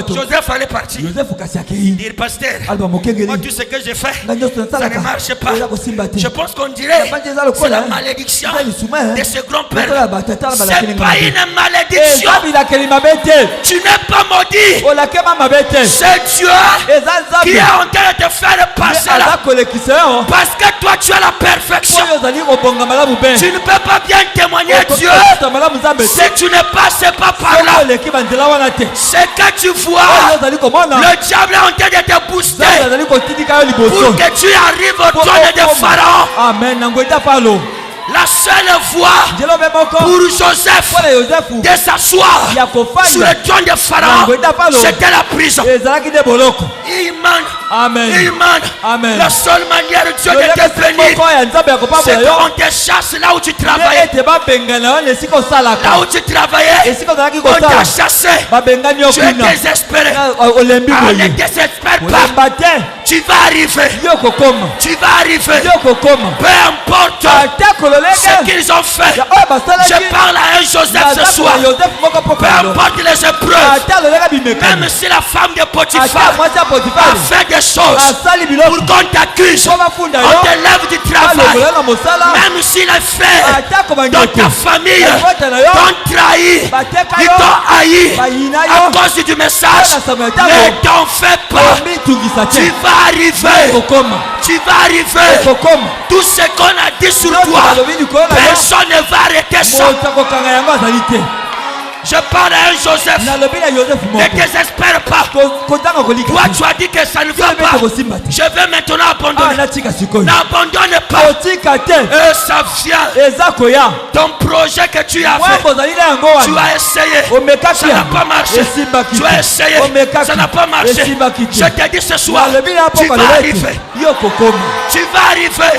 Joseph allait partir. Dire pasteur, moi tout ce que j'ai fait, ça ne marche pas. Je pense qu'on dirait c'est la malédiction de ce grand-père. C'est pas une malédiction. Tu n'es pas maudit. C'est Dieu qui est en train de te faire passer là. Parce que toi tu as la perfection. Tu ne peux pas bien témoigner Dieu si tu ne passes pas par là. C'est que tu vois, le diable est en train de te booster pour que tu arrives au trône de Pharaon. Amen. La seule voie pour Joseph de s'asseoir sur le trône de Pharaon, c'était la prison. Amen. La seule manière de Dieu de te bénir, c'est qu'on te chasse là où tu travaillais. Là où tu travaillais, on t'a chassé. Tu es désespéré. Ne désespère pas. Tu vas arriver. Peu importe ce qu'ils ont fait. Je parle à un Joseph ce soir. Peu importe les épreuves, même si la femme de Potiphar a fait des choses pour qu'on t'accuse, on t'élève du travail, même si les frères dans ta famille t'ont trahi, ils t'ont haï à cause du message, ne t'en fais pas. Tu vas arriver. Tu vas arriver. Tout ce qu'on a dit sur toi, personne ne va arrêter ça. Je parle à un Joseph. Ne désespère pas. Toi, tu as dit que ça ne va pas. Je vais maintenant abandonner. N'abandonne pas. Et ça vient. Ton projet que tu as fait, tu as essayé. Ça n'a pas marché. Tu as essayé. Ça n'a pas marché. Je te dis ce soir, tu vas arriver. Tu vas arriver.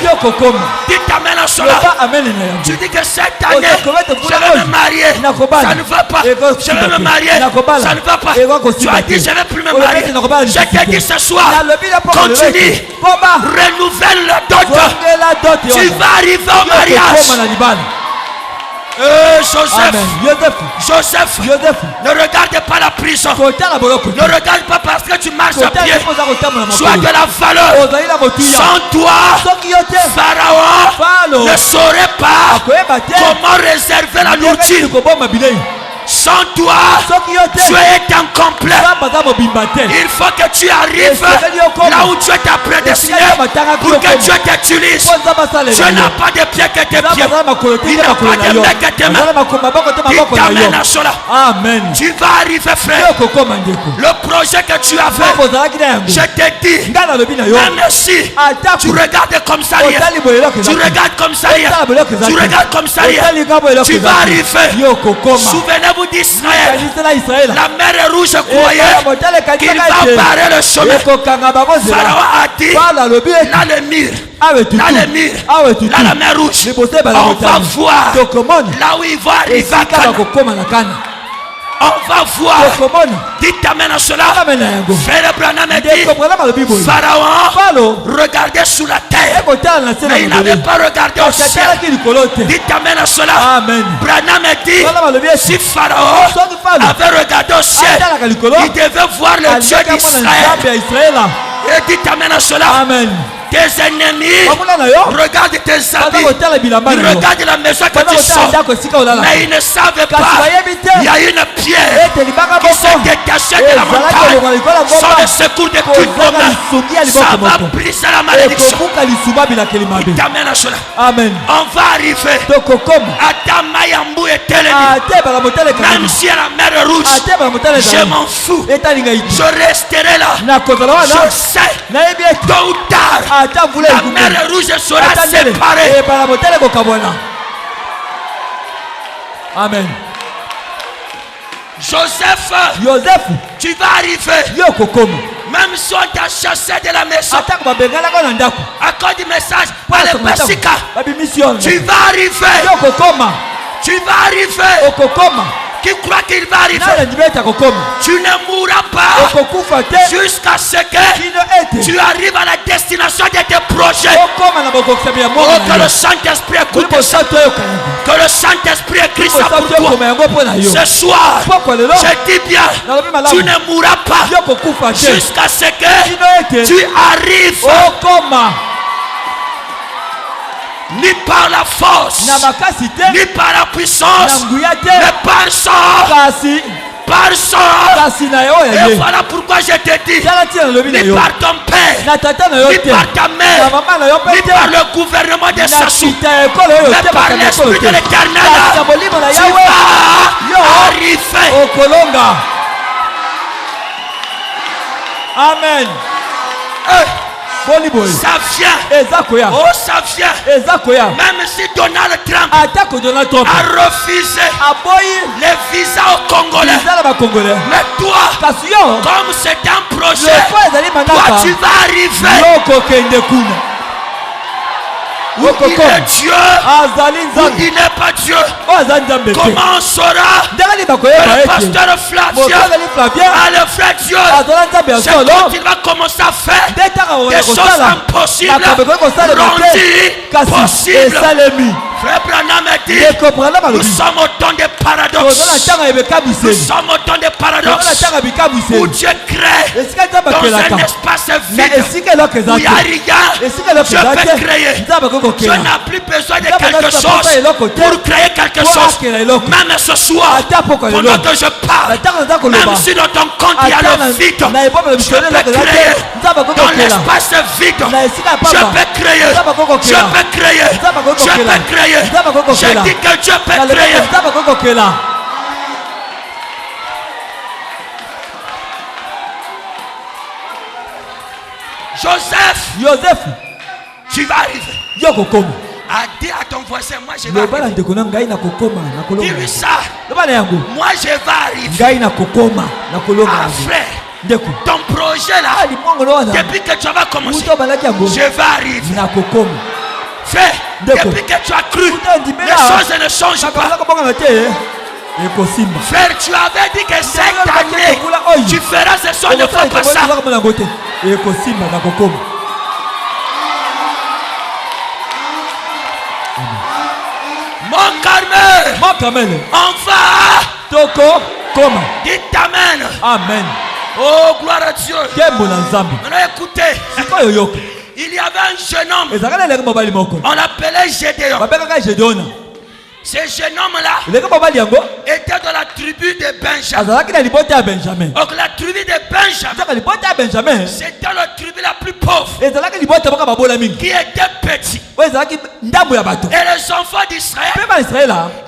Dis t'amènes à cela. Tu dis que cette année, je vais me marier. Ça ne va pas. Je vais me marier, ça ne va pas. Tu as dit je ne vais plus me marier. Je t'ai dit ce soir, continue, renouvelle le dot. Tu vas arriver au mariage. Joseph, ne regarde pas la prison. Ne regarde pas parce que tu marches à pied. Tu as de la valeur. Sans toi, Pharaon ne saurait pas comment réserver la nourriture. Sans toi, tu es incomplet. Il faut que tu arrives là où tu es prédestiné pour que Dieu t'utilise. Dieu n'a pas de pieds que tes pieds. Il n'a pas de mains que tes mains. Il t'amène à cela. Amen. Tu vas arriver, frère. Le projet que tu as fait, je te dis, même si tu regardes comme ça, tu regardes comme ça, tu regardes comme ça, tu vas arriver. Souvenez-vous d'Israël. La mer rouge croyait qu'il va barrer le chemin. Pharaon a dit, là le mur, là le mur, là la mer rouge. On va voir là où il va arriver à Canaan. On va voir. Dites amen à cela. Frère Branham a dit, Pharaon regardait sous la terre, mais il n'avait pas regardé au ciel. Dites amen à cela. Branham a dit, si Pharaon avait regardé au ciel, il devait voir le Dieu d'Israël. Et dites amen à cela. Amen. Tes ennemis regardent tes amis, ils regardent la maison que tu sors, mais ils ne savent pas. Il y a une pierre qui s'est détachée de la montagne. Sans le secours de toute homme, ça va briser la malédiction. Il t'amène à cela. On va arriver à Tamayambou et Télémi. Même si à la mer rouge, je m'en fous. Je resterai là. Je sais, tôt ou tard, la mer rouge sera séparée. Amen. Joseph, tu vas arriver. Même si on t'a chassé de la maison à cause du message, tu vas arriver. Tu vas arriver. Qui croit qu'il va arriver, tu ne mourras pas jusqu'à ce que tu arrives à la destination de tes projets. Oh, que le Saint-Esprit écoute ça. Que le Saint-Esprit écrit ça pour toi. Ce soir, je dis bien, tu ne mourras pas jusqu'à ce que tu arrives ni par la force, ni par la puissance, mais par son. Par son. Et voilà pourquoi je te dis, ni par ton père, ni par ta mère, ni par le gouvernement des Sassou, mais par l'Esprit de l'Éternel, tu vas arriver. Amen. Ça vient. Oh, ça vient. Même si Donald Trump a refusé les visas aux Congolais. Mais toi, comme c'est un projet, toi tu vas arriver. Où il est Dieu, où il n'est pas Dieu. Comment on saura que le pasteur Flavien a le vrai Dieu? C'est quand il va commencer à faire des choses impossibles rendues possibles. Frère Branham a dit, nous sommes au temps des paradoxes. Nous sommes au temps des paradoxes où Dieu crée dans un espace vide où il n'y a rien. Je peux créer. Je n'ai plus besoin de quelque chose pour créer quelque chose. Même ce soir, pendant que je parle, même si dans ton compte il y a le vide, je peux créer. Dans l'espace vide, je peux créer. Je peux créer. Je peux créer. J'ai dit que Dieu peut créer. Joseph, tu vas arriver. A dit à ton voisin, moi je vais arriver. Dis-lui ça. Moi je vais arriver. Ah frère, ton projet là, depuis que tu vas commencer, je vais arriver. Frère, depuis que tu as cru, les choses ne changent pas. Frère, tu avais dit que cette année, tu feras ce soir, ne fais pas ça. Mon Carmel, on va. Dites Amen. Amen. Oh, gloire à Dieu. Maintenant écoutez. Il y avait un jeune homme. On l'appelait Gédéon. Ce jeune homme-là était dans la tribu de Benjamin. Donc la tribu de Benjamin, c'était la tribu la plus pauvre, qui était petit. Et les enfants d'Israël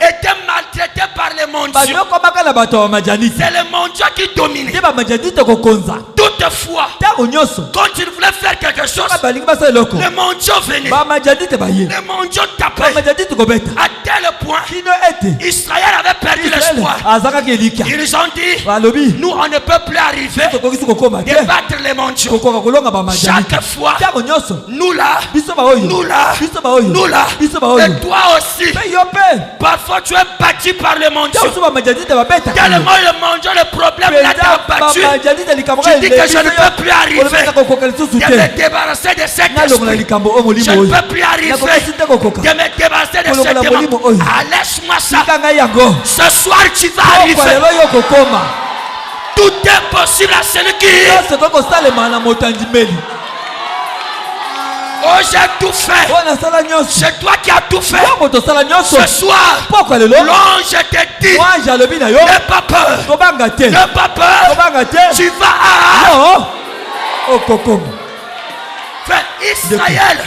étaient maltraités par les mondiaux. C'est les mondiaux qui dominaient. Toutefois, quand ils voulaient faire quelque chose, les mondiaux venaient. Les mondiaux tapaient. À tel point, Israël avait perdu l'espoir. Ils ont dit, nous on ne peut plus arriver de battre les mondiaux. Chaque fois, nous là, et toi aussi, parfois tu es battu par les mondiaux. Tellement le mondiaux, le problème là t'a battu. Tu dis que je ne peux plus arriver de me débarrasser de cet esprit. Je ne peux plus arriver de me débarrasser de cet démon. Laisse-moi ça. Ce soir tu vas arriver. Tout est possible à celui qui oh, j'ai tout fait. C'est toi qui as tout fait. Ce soir, l'ange te dit, n'aie pas peur. N'aie pas peur. Tu vas à Israël,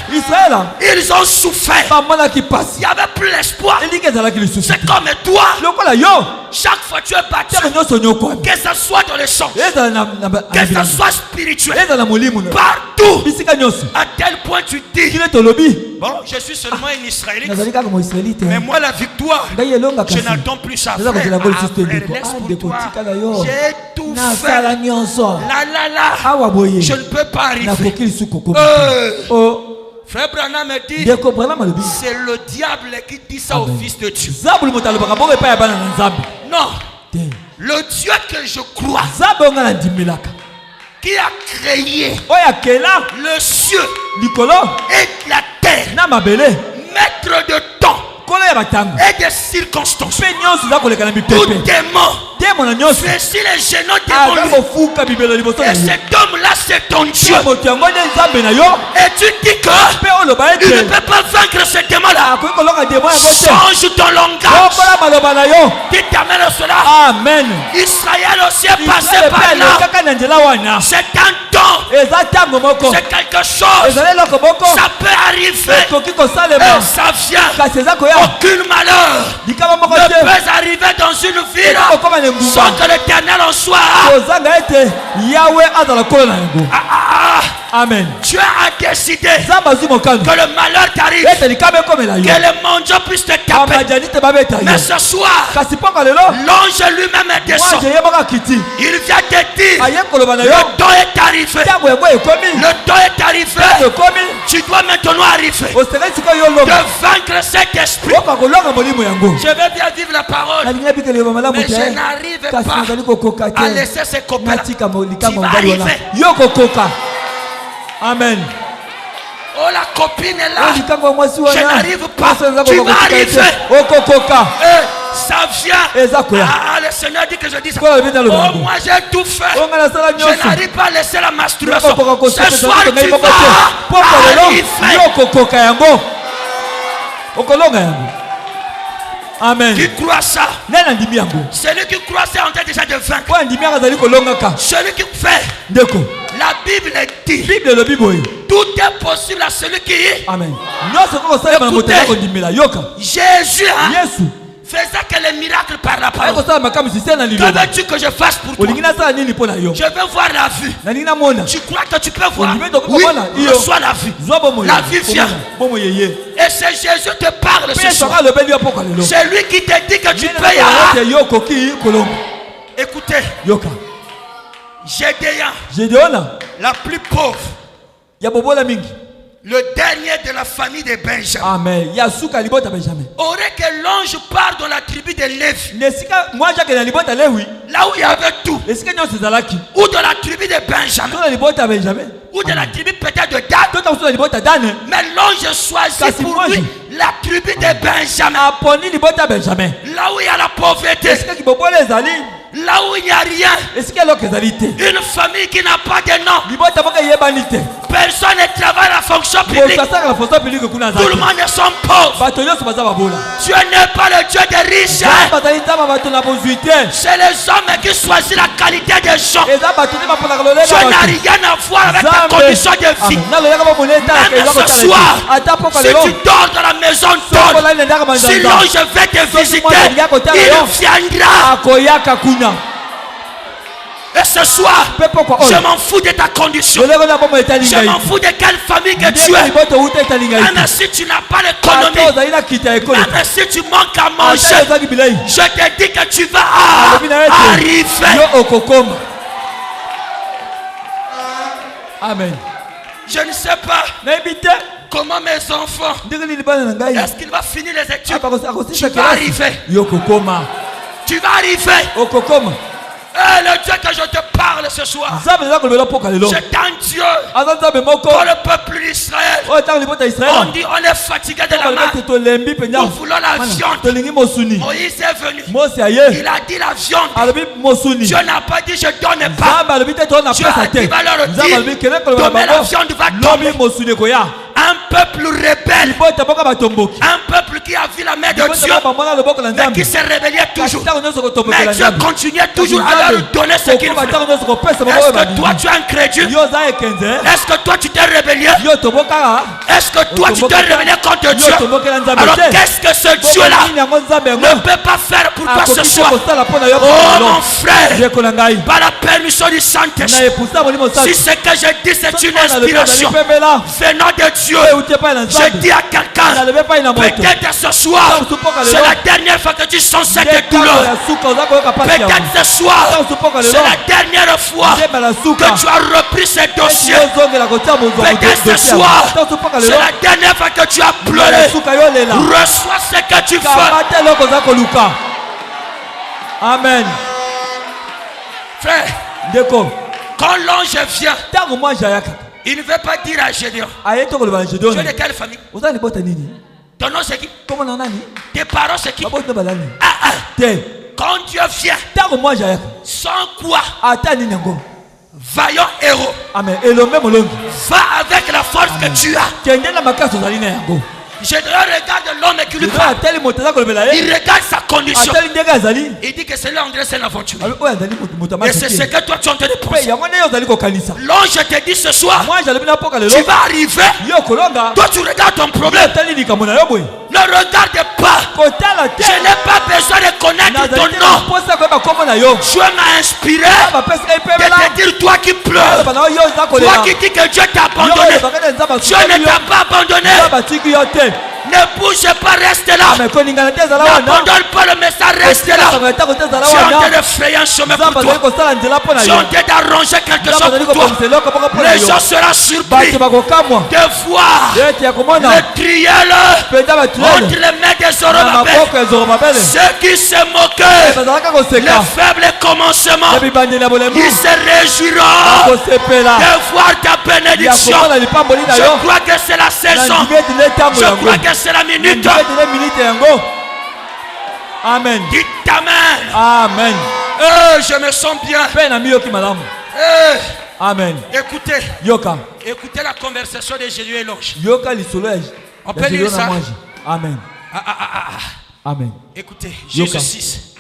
ils ont souffert. Il n'y avait plus l'espoir. C'est comme toi. Chaque fois tu es battu, que ce soit dans les champs, que ce soit spirituel, partout, à tel point tu dis, bon, je suis seulement un Israélite, mais moi la victoire, je n'attends plus ça. Frère, laisse pour toi. J'ai tout fait. Je ne peux pas arriver. Frère Branham me dit, c'est le diable qui dit ça au fils de Dieu. Non, le Dieu que je crois, qui a créé le ciel et la terre, maître de temps et des circonstances, tout démon, fais si les génons démons. Et cet homme-là, c'est ton Dieu. Et tu dis que il ne peut pas vaincre ce démon-là. Change ton langage. Dis Amen à cela. Amen. Israël aussi est passé par là. C'est un temps. C'est quelque chose. Ça peut arriver. Et ça vient. Aucun malheur ne peut arriver dans une ville sans que l'Éternel en soit. Amen. Dieu a décidé que le malheur t'arrive, que les mondiaux puissent te taper. Mais ce soir, l'ange lui-même est descendu. Il vient te dire, le temps est arrivé. Le temps est arrivé. Tu dois maintenant arriver de vaincre cet esprit. Je vais bien vivre la parole, mais je n'arrive pas à laisser ces copains. Tu vas arriver. Amen. Oh, la copine est là. Je n'arrive pas. Tu vas arriver. Ça vient. Ah, le Seigneur dit que je dis ça. Oh, moi j'ai tout fait. Je n'arrive pas à laisser la masturbation. Ce soir tu vas arriver. Amen. Qui croit ça? Celui qui croit ça est en train déjà de vaincre. Celui qui fait. La Bible dit. Tout est possible à celui qui est. Amen. Écoutez, Jésus faisait que les miracles par la parole. Que veux-tu que je fasse pour toi? Je veux voir la vue. Tu crois que tu peux voir? Oui, reçois la vue. La vue vient. Et c'est Jésus qui te parle ce soir. C'est lui qui te dit que tu peux y aller. Écoutez, Gédéon, la plus pauvre, le dernier de la famille de Benjamin. Amen. Aurait que l'ange part dans la tribu de Lévi. Là où il y avait tout. Ou dans la tribu de Benjamin. Ou de la tribu peut-être de Dan. Mais l'ange choisit pour lui la tribu de Benjamin. Là où il y a la pauvreté. Là où il n'y a rien. Une famille qui n'a pas de nom. Personne ne travaille à la fonction publique. Tout le monde est son pauvre. Dieu n'est pas le Dieu des riches. C'est les hommes qui choisissent la qualité des gens. Dieu n'a rien à voir avec ta condition de vie. Même ce soir, si tu dors dans la maison d'On, si l'ange veut te visiter, il viendra. Et ce soir, je m'en fous de ta condition. Je m'en fous de quelle famille que tu es. Même si tu n'as pas l'économie, même si tu manques à manger, je te dis que tu vas arriver. Amen. Je ne sais pas comment mes enfants, est-ce qu'il va finir les études? Tu vas arriver. Tu vas arriver. Le Dieu que je te parle ce soir, c'est un Dieu pour le peuple d'Israël. On dit on est fatigué de la main. Nous voulons la viande. Moïse est venu. Il a dit la viande. Dieu n'a pas dit je donne pas. Dieu a dit va leur dire demain la viande va tomber. Un peuple rebelle. Un peuple qui a vu la main de Dieu, mais qui s'est rebellé toujours. Mais Dieu continuait toujours à leur donner ce qu'il veut. Est-ce que toi tu es incrédule? Est-ce que toi tu t'es rebellé? Est-ce que toi tu t'es rebellé contre Dieu? Alors qu'est-ce que ce Dieu-là ne peut pas faire pour toi ce soir? Oh mon frère, par la permission du Saint-Esprit, si ce que je dis c'est une inspiration venant de Dieu, je dis à quelqu'un, peut-être ce soir, c'est la dernière fois que tu sens cette douleur. Peut-être ce soir, c'est la dernière fois que tu as repris ce dossier. Peut-être ce soir, c'est la dernière fois que tu as pleuré. Reçois ce que tu fais. Amen. Frère, quand l'ange vient, il ne veut pas dire à Gédéon. Tu es de quelle famille? Ton nom c'est qui? Tes parents c'est qui? Quand Dieu vient, sans quoi? Vaillant héros. Va avec la force que tu as. Gédéon regarde l'homme qui lui parle. Il regarde sa condition. Il dit que c'est là André, c'est l'aventure. Et c'est ce que toi tu es en train de penser. L'ange te dit ce soir, tu vas arriver. Toi tu regardes ton problème. Ne regarde pas. Je n'ai pas besoin de connaître ton nom. Dieu m'a inspiré de te dire toi qui pleures, toi qui dis que Dieu t'a abandonné. Dieu ne t'a pas abandonné. Ne bouge pas, reste là. N'abandonne pas le message, reste là. Tu es en train de frayer un chemin pour toi. Tu es en train d'arranger quelque chose pour toi. Les gens seront surpris de voir le triel entre les mains des Zorobabel. Ceux qui se moquaient, les faibles commencements, ils se réjouiront de voir ta bénédiction. Je crois que c'est la saison. Je crois que c'est la minute. Amen. Dites Amen. Amen. Je me sens bien. Amen. Écoutez. Yoka. Écoutez la conversation de Jésus et l'ange. Yoka l'isolège. On peut lire ça. Amen. Amen. Écoutez, Juge 6.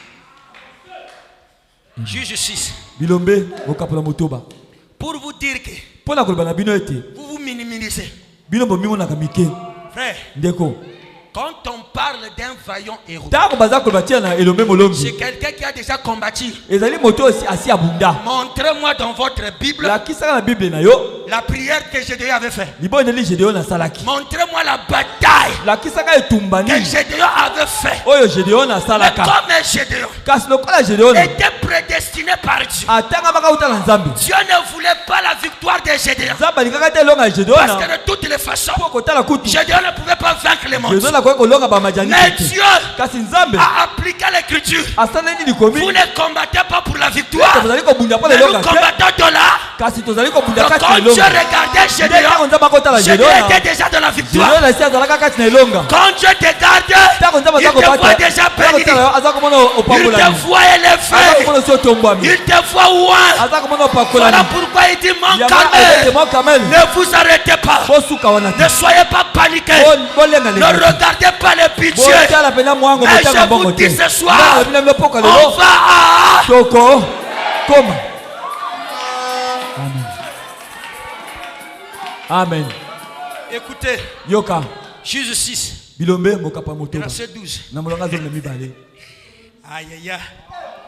Juge 6. Bilombe, okapula motoba. Pour vous dire que vous vous minimisez. Frère, quand on parle d'un vaillant héros, c'est quelqu'un qui a déjà combattu. Montrez-moi dans votre Bible la prière que Gédéon avait faite. Montrez-moi la bataille que Gédéon avait faite. Mais comme Gédéon était prédestiné par Dieu, Dieu ne voulait pas la victoire de Gédéon. Parce que de toutes les façons, Gédéon ne pouvait pas vaincre les monstres. Mais Dieu a appliqué l'écriture. Vous ne combattez pas pour la victoire, mais nous combattons dans la. Donc quand Dieu regardait Gédéon était déjà dans la victoire. Quand Dieu te garde, il te voit déjà béni. Il te voit élevé. Il te voit loin. Voilà pourquoi il dit mon Carmel, ne vous arrêtez pas. Ne soyez pas paniqués. Ne regardez pas les pitiés. Mais je vous dis ce soir, on va à Toko. Amen. Écoutez. Yoka. Juge 6. Bilombe mokapa moto. Verset 12. Aïe aïe.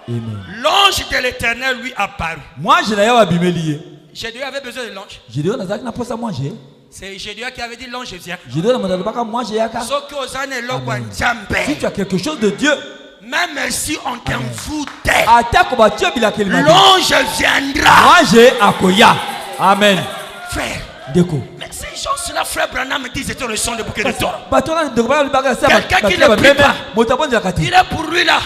L'ange de l'Éternel lui apparut. Moi je l'ai abimelié. Gédéon avait besoin de l'ange. Gédéon n'a pas pour ça manger. C'est Gédéon qui avait dit l'ange vient. Gédéon n'a pas manger yaka. Si tu as quelque chose de Dieu, même si on t'envoûtait, l'ange viendra. Moi j'ai akoya. Amen. Frère. Déco. Mais ces gens-là, frère Branham dit c'était le son de bouquet de toi. Quelqu'un qui ne prie pas, il est pour lui là.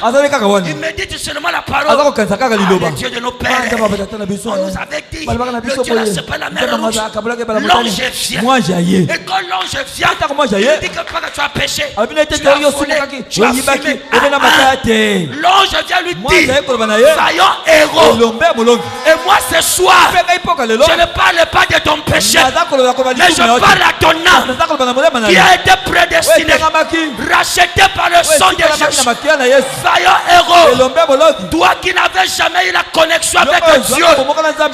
Il médite seulement la parole. Le Dieu de nos pères. On nous avait dit, le Dieu là c'est pas la mer rouge. L'ange vient. Et quand l'ange vient, il dit que tu as péché. Tu as volé, tu as fumé. L'ange vient lui dire, vaillant héros. Et moi ce soir, je ne parle pas de ton péché, mais je parle à ton âme qui a été prédestiné, racheté par le sang de Jésus. Vaillant héros, toi qui n'avais jamais eu la connexion avec Dieu,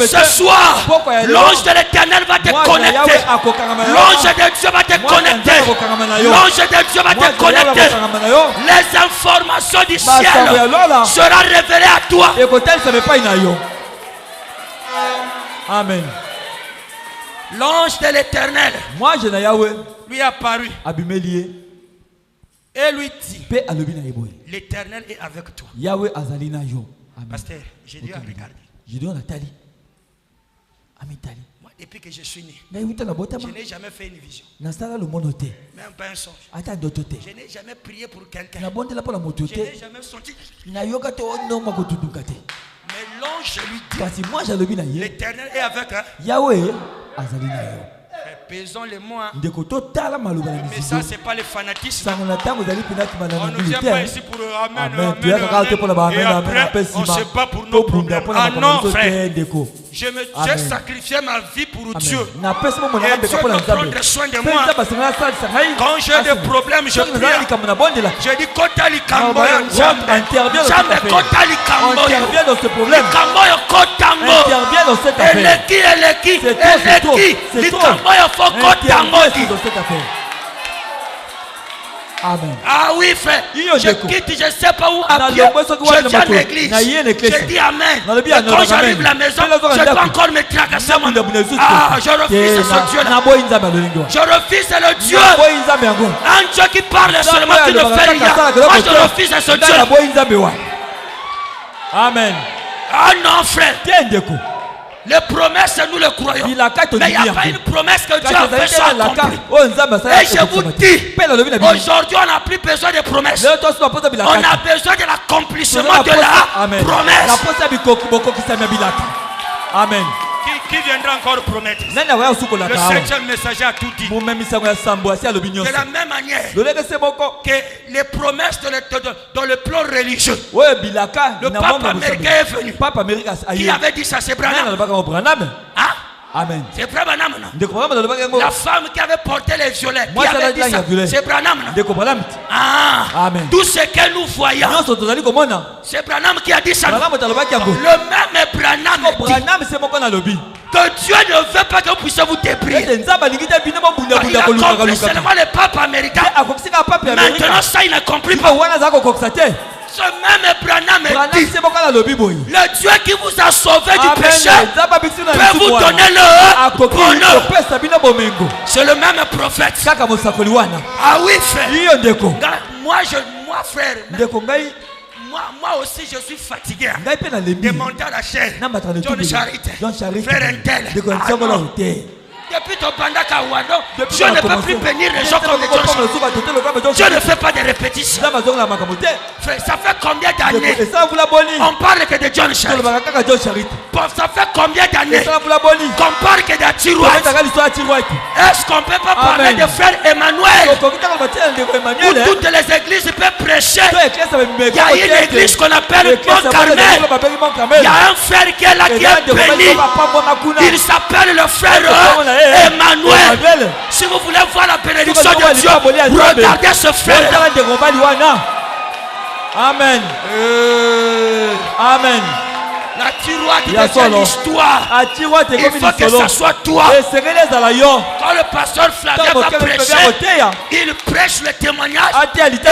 ce soir, l'ange de l'Éternel va te connecter. L'ange de Dieu va te connecter. L'ange de Dieu va te connecter. Les informations du ciel seront révélées à toi. Amen. L'ange de l'Éternel lui apparut et lui dit, l'Éternel est avec toi. Pasteur, j'ai dû regarder. Moi, depuis que je suis né, je n'ai jamais fait une vision. Même pas un songe. Je n'ai jamais prié pour quelqu'un. Je n'ai jamais senti. Mais l'ange lui dit, l'Éternel est avec Pesons les mots. Mais ça, c'est pas le fanatisme. On ne vient pas ici pour amen. Et après, on ne sait pas pour nos problèmes. Ah non, frère. J'ai sacrifié ma vie pour Dieu. Et Dieu doit prendre soin de moi. Quand j'ai des problèmes, je prie. Je dis Kotali Kamboya. Jamais Kotali Kamboya. Interviens dans ce problème. Kamboya Kotango. Interviens dans cette affaire. C'est toi. Interviens dans cette affaire. Amen. Ah oui, frère. Je quitte, je ne sais pas où à pied. Je viens de l'église. Je dis Amen. Et quand j'arrive à la maison, je dois encore me tracasser. Ah, je refuse ce Dieu-là. Je refuse le Dieu. Un Dieu qui parle seulement, qui ne fait rien. Moi, je refuse ce Dieu. Amen. Ah non, frère. Les promesses, nous les croyons. Mais il n'y a pas une promesse que Dieu a fait sans accomplir. Et je vous dis, aujourd'hui, on n'a plus besoin de promesses. On a besoin de l'accomplissement de la promesse. Amen. Qui viendra encore promettre? Le 7e messager a tout dit. De la même manière que les promesses dans le plan religieux. Le pape américain est venu. Qui avait dit ça? C'est Branham. Hein? Amen. C'est Branham. La femme qui avait porté les violets. Qui avait dit ça? C'est Branham. Ah. Amen. Tout ce que nous voyons, c'est Branham qui a dit ça. Le même Branham dit que Dieu ne veut pas que vous puissiez vous débrouiller. Il a compris seulement le pape américain. Maintenant ça il n'a compris pas. Ce même Branham dit, le Dieu qui vous a sauvé du péché peut vous donner le bonheur. C'est le même prophète. Ah oui, frère. Moi frère. Moi aussi je suis fatigué de monter à la chair. John Charite, frère Intel. Depuis ton panda Kawando, Dieu ne peut plus bénir les gens comme les gens. Dieu ne fait pas de répétitions. Frère, ça fait combien d'années on parle que de John Charite? Ça fait combien d'années qu'on parle que de Tirouette? Est-ce qu'on ne peut pas parler de frère Emmanuel? Où toutes les églises peuvent prêcher. Il y a une église qu'on appelle Mont Carmel. Il y a un frère qui est là qui est béni. Il s'appelle le frère Emmanuel. Si vous voulez voir la bénédiction de Dieu, regardez ce frère. Amen. Amen. La tiroite de l'histoire. Il faut que ce soit toi. Quand le pasteur Flavien va prêcher, il prêche le témoignage.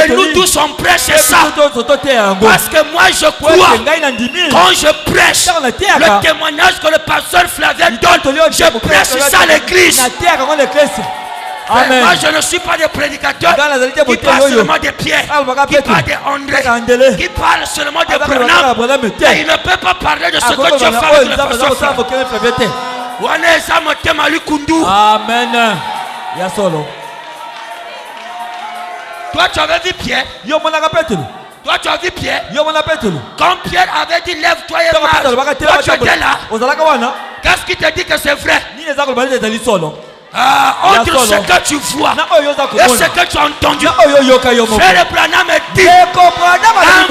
Et nous tous on prêche ça. Parce que moi je crois, quand je prêche le témoignage que le pasteur Flavien donne, je prêche ça à l'église. Amen. Moi je ne suis pas des prédicateurs qui parlent seulement de Pierre, qui parlent d'André, qui parlent seulement de Branham. Et il ne peut pas parler de ce que Dieu fait avec le pasteur Flavien. Amen. Toi tu avais vu Pierre? Toi tu as vu Pierre? Quand Pierre avait dit lève-toi et marche, toi tu étais là. Qu'est-ce qui te dit que c'est vrai? Entre ce que tu vois et ce que tu as entendu, frère Branham dit un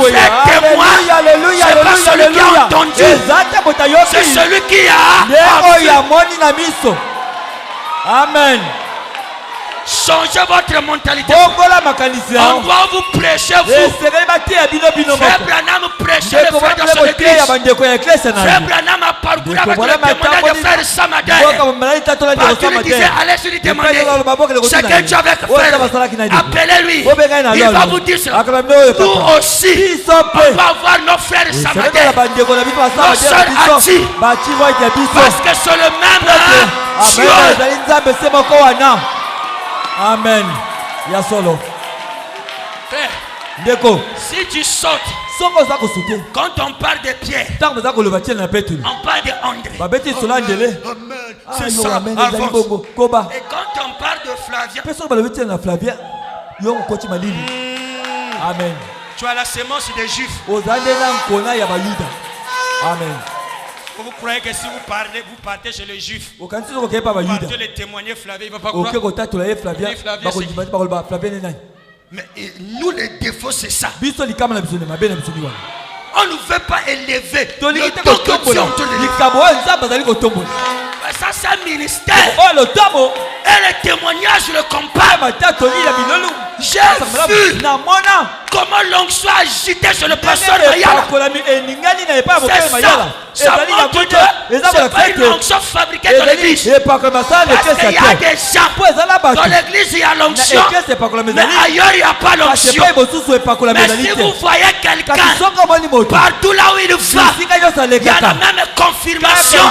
vrai témoin, c'est pas celui qui a entendu, c'est celui qui a vu. Amen. Changez votre mentalité. On doit vous prêcher, vous. Frère Branham prêchait le frère dans son église. Frère Branham a parcouru avec le témoignage de frère Samadin. Parce qu'il disait, allez sur lui demander ce que tu avais fait. Appelez-lui. Il va vous dire cela. Nous aussi, on va avoir nos frères Samadin, nos soeurs Ati. Parce que c'est le même Dieu. Amen. Yasolo. Frère, si tu sautes, quand on parle de Pierre, on parle de André. C'est ça, avance. Et quand on parle de Flavien, Amen. Tu as la sémence des Juifs. Amen. Vous croyez que si vous parlez, vous partez chez les Juifs, vous partez les témoigner Flavien, il ne va pas croire. Mais nous, les défauts, c'est ça. On ne veut pas élever le don que Dieu entend. Ça, c'est un ministère. Et le témoignage le compare. J'ai vu comment l'onction a agité sur le pasteur Mayala. Ça montre que c'est pas une onction fabriquée dans l'église. Parce qu'il y a des gens dans l'église, il y a l'onction, mais ailleurs il n'y a pas l'onction. Mais si vous voyez quelqu'un partout là où il va, il y a la même confirmation.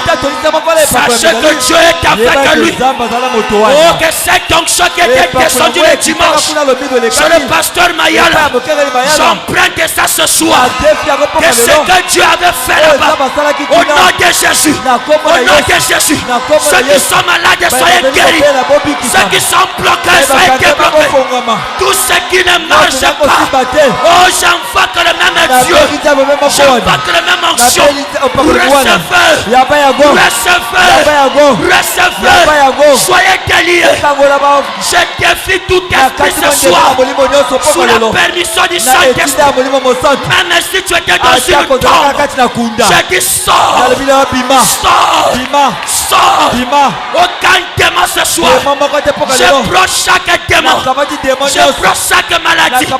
Sachez que Dieu est avec lui. Oh, que cette onction qui était descendue le dimanche sur le pasteur Mayala, j'emprunte ça ce soir. Que ce que Dieu avait fait là-bas, au nom de Jésus, au nom de Jésus, ceux qui sont malades soyez guéris, ceux qui sont bloqués soyez débloqués, tous ceux qui ne marchent pas, oh j'invoque le même Dieu, j'invoque le même onction, recevez, soyez déliés. Je défie tout esprit ce soir sous la permission du Saint-Esprit. Même si tu étais dans une tombe, je dis sors, sors. Aucun démon ce soir. Je prends chaque démon, je prends chaque maladie. Au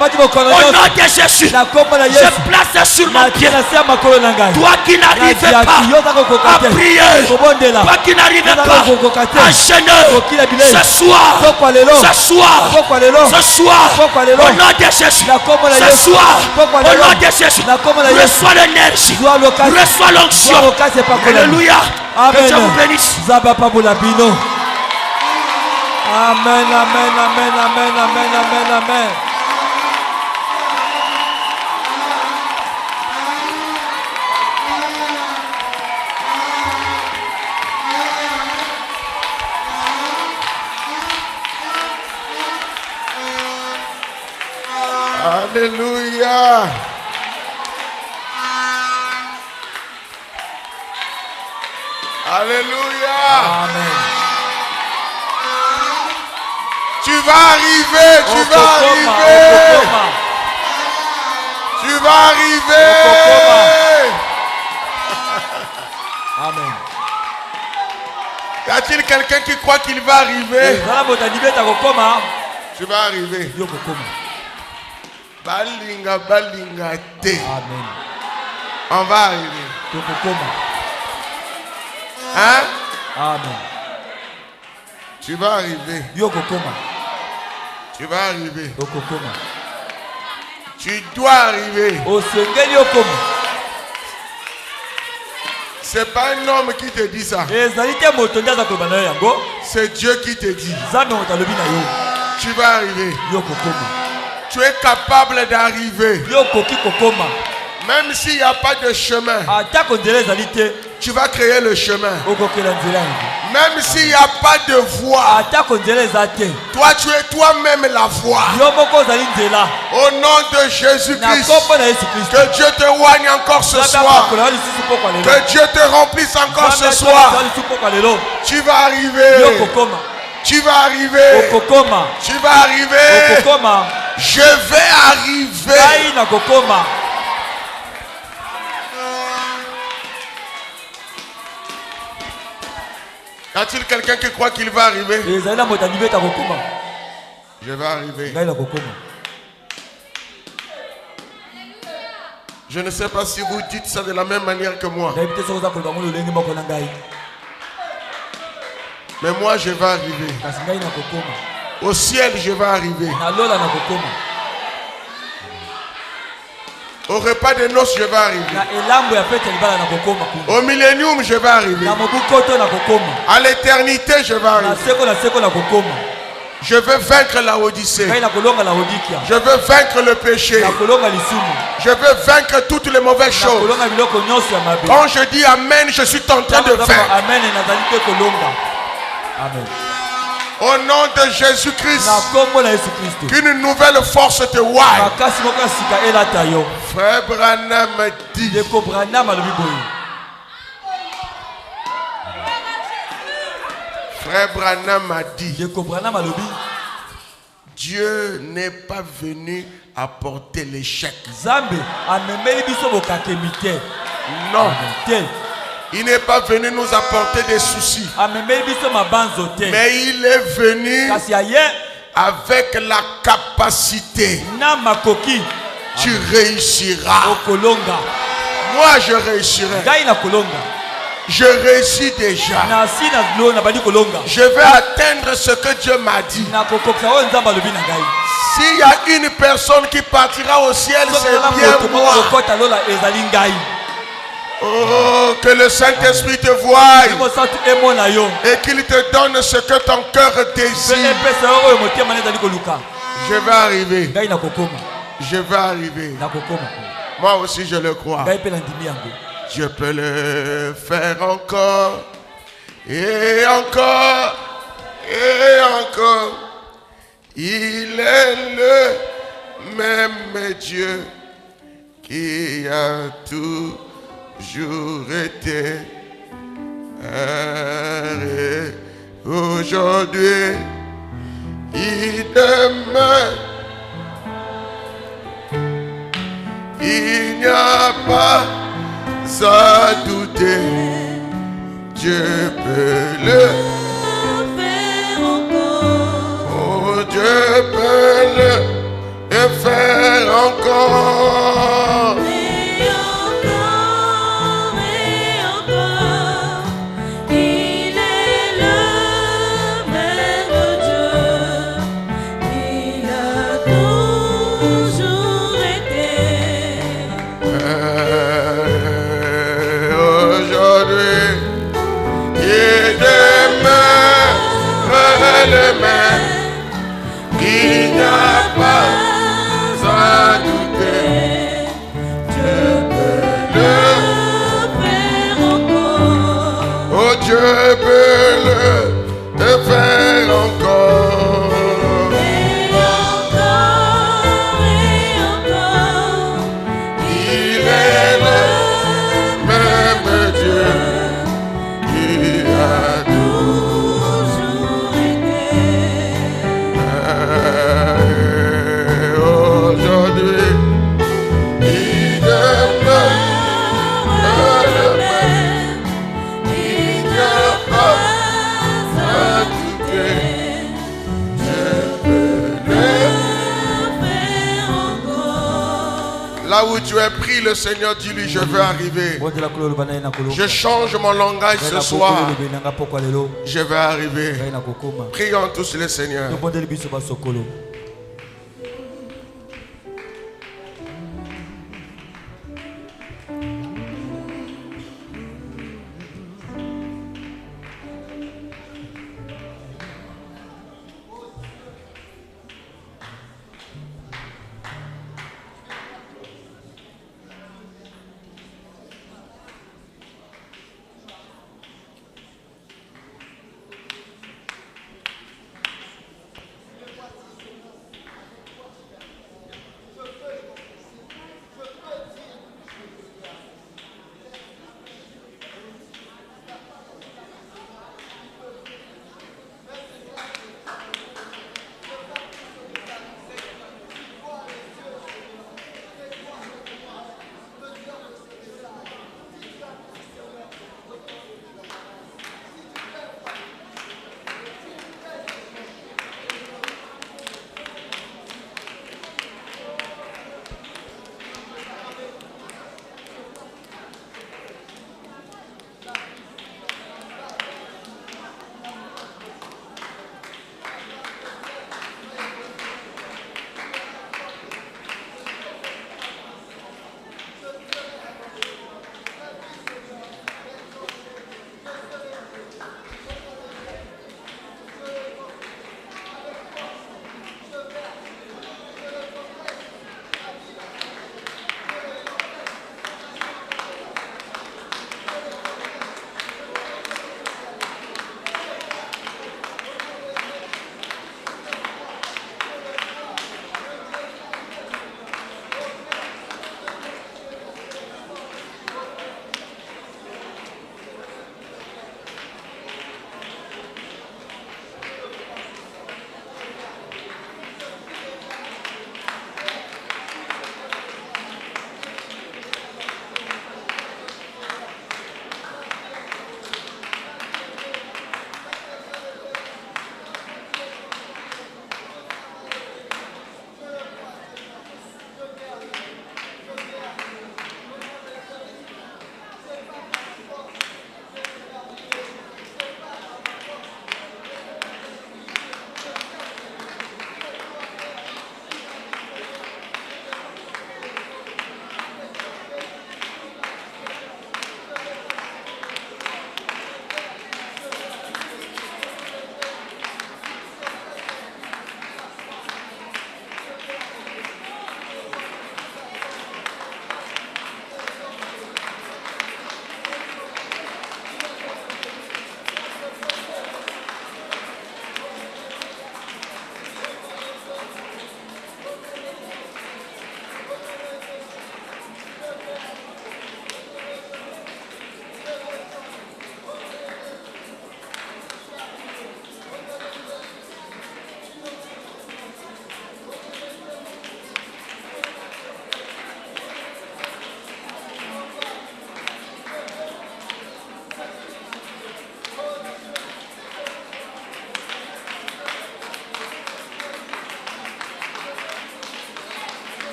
nom de Jésus, je place sur mon pied. Toi qui n'arrives pas à prier, toi qui n'arrives pas à jeûner, ce soir, au nom de Jésus, ce soir, au nom de Jésus, reçois l'énergie, reçois l'onction. Alléluia. Que Dieu vous bénisse. Amen, amen, amen, amen, amen, amen, amen. Alléluia. Alléluia. Amen. Tu vas arriver, tu vas arriver. Tu vas arriver. Amen. Y a-t-il quelqu'un qui croit qu'il va arriver? Tu vas arriver. Balinga, balinga, te. Amen. On va arriver. Hein? Amen. Tu vas arriver. Tu vas arriver. Tu dois arriver. C'est pas un homme qui te dit ça. C'est Dieu qui te dit. Tu vas arriver. Tu es capable d'arriver. Même s'il n'y a pas de chemin, tu vas créer le chemin. Même s'il n'y a pas de voie, toi tu es toi-même la voie. Au nom de Jésus-Christ, que Dieu te oigne encore ce soir. Que Dieu te remplisse encore ce soir. Tu vas arriver. Tu vas arriver. Tu vas arriver. Je vais arriver. Y a-t-il quelqu'un qui croit qu'il va arriver? Je vais arriver. Je ne sais pas si vous dites ça de la même manière que moi. Mais moi je vais arriver. Au ciel je vais arriver. Au repas de noces je vais arriver. Au millénium je vais arriver. À l'éternité je vais arriver. Je veux vaincre la Odyssée. Je veux vaincre le péché. Je veux vaincre toutes les mauvaises choses. Quand je dis Amen, je suis en train de vaincre. Amen. Au nom de Jésus-Christ, qu'une nouvelle force te voie. Frère Branham dit. Frère Branham a dit. Dieu n'est pas venu apporter l'échec. Non. Il n'est pas venu nous apporter des soucis. Mais il est venu avec la capacité tu réussiras. Moi, je réussirai. Je réussis déjà. Je vais atteindre ce que Dieu m'a dit. S'il y a une personne qui partira au ciel, c'est bien moi. Oh, que le Saint-Esprit te voie et qu'il te donne ce que ton cœur désire. Je vais arriver. Je vais arriver. Moi aussi je le crois. Je peux le faire encore et encore et encore. Il est le même Dieu qui a toujours été. Et aujourd'hui, il demeure. Il n'y a pas à douter, Dieu peut le faire encore. Oh, Dieu peut le faire encore. Et encore, et encore. Il est le même Dieu. Il a toujours été. Le même, il n'y a pas à douter, Dieu peut le faire encore. Oh, Dieu peut le faire encore. Et encore, et encore. Il est le même Dieu qui a là où tu es pris, le Seigneur dit-lui, je veux arriver. Je change mon langage ce soir. Je vais arriver. Prions tous le Seigneur.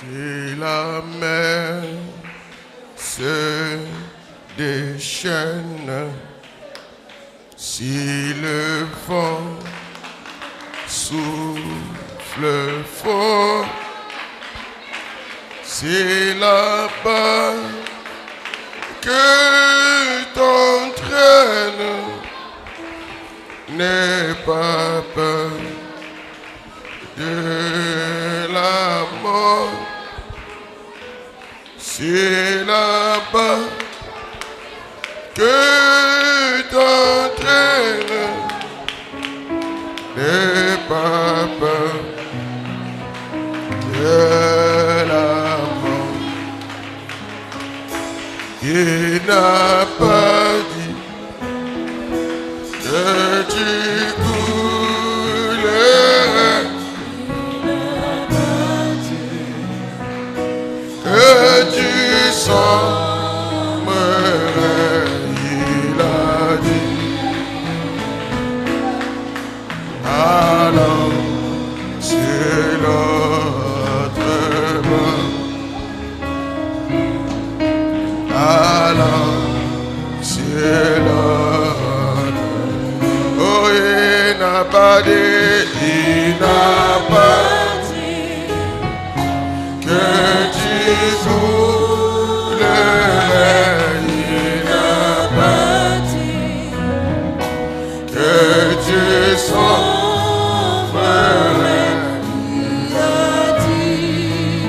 Si la mer se déchaîne, si le vent souffle fort, c'est là-bas que t'entraînes, n'aie pas peur de la mort. C'est là-bas que t'entraînes, n'aie pas peur de la mort. Il n'a pas dit que tu coulerais, que tu sommerais. Il a dit, alors c'est l'autre main. Alors c'est l'autre. Oh, il n'a pas dit, il n'a pas dit que tu coulerais. Il n'a pas dit que tu sommerais. Il a dit,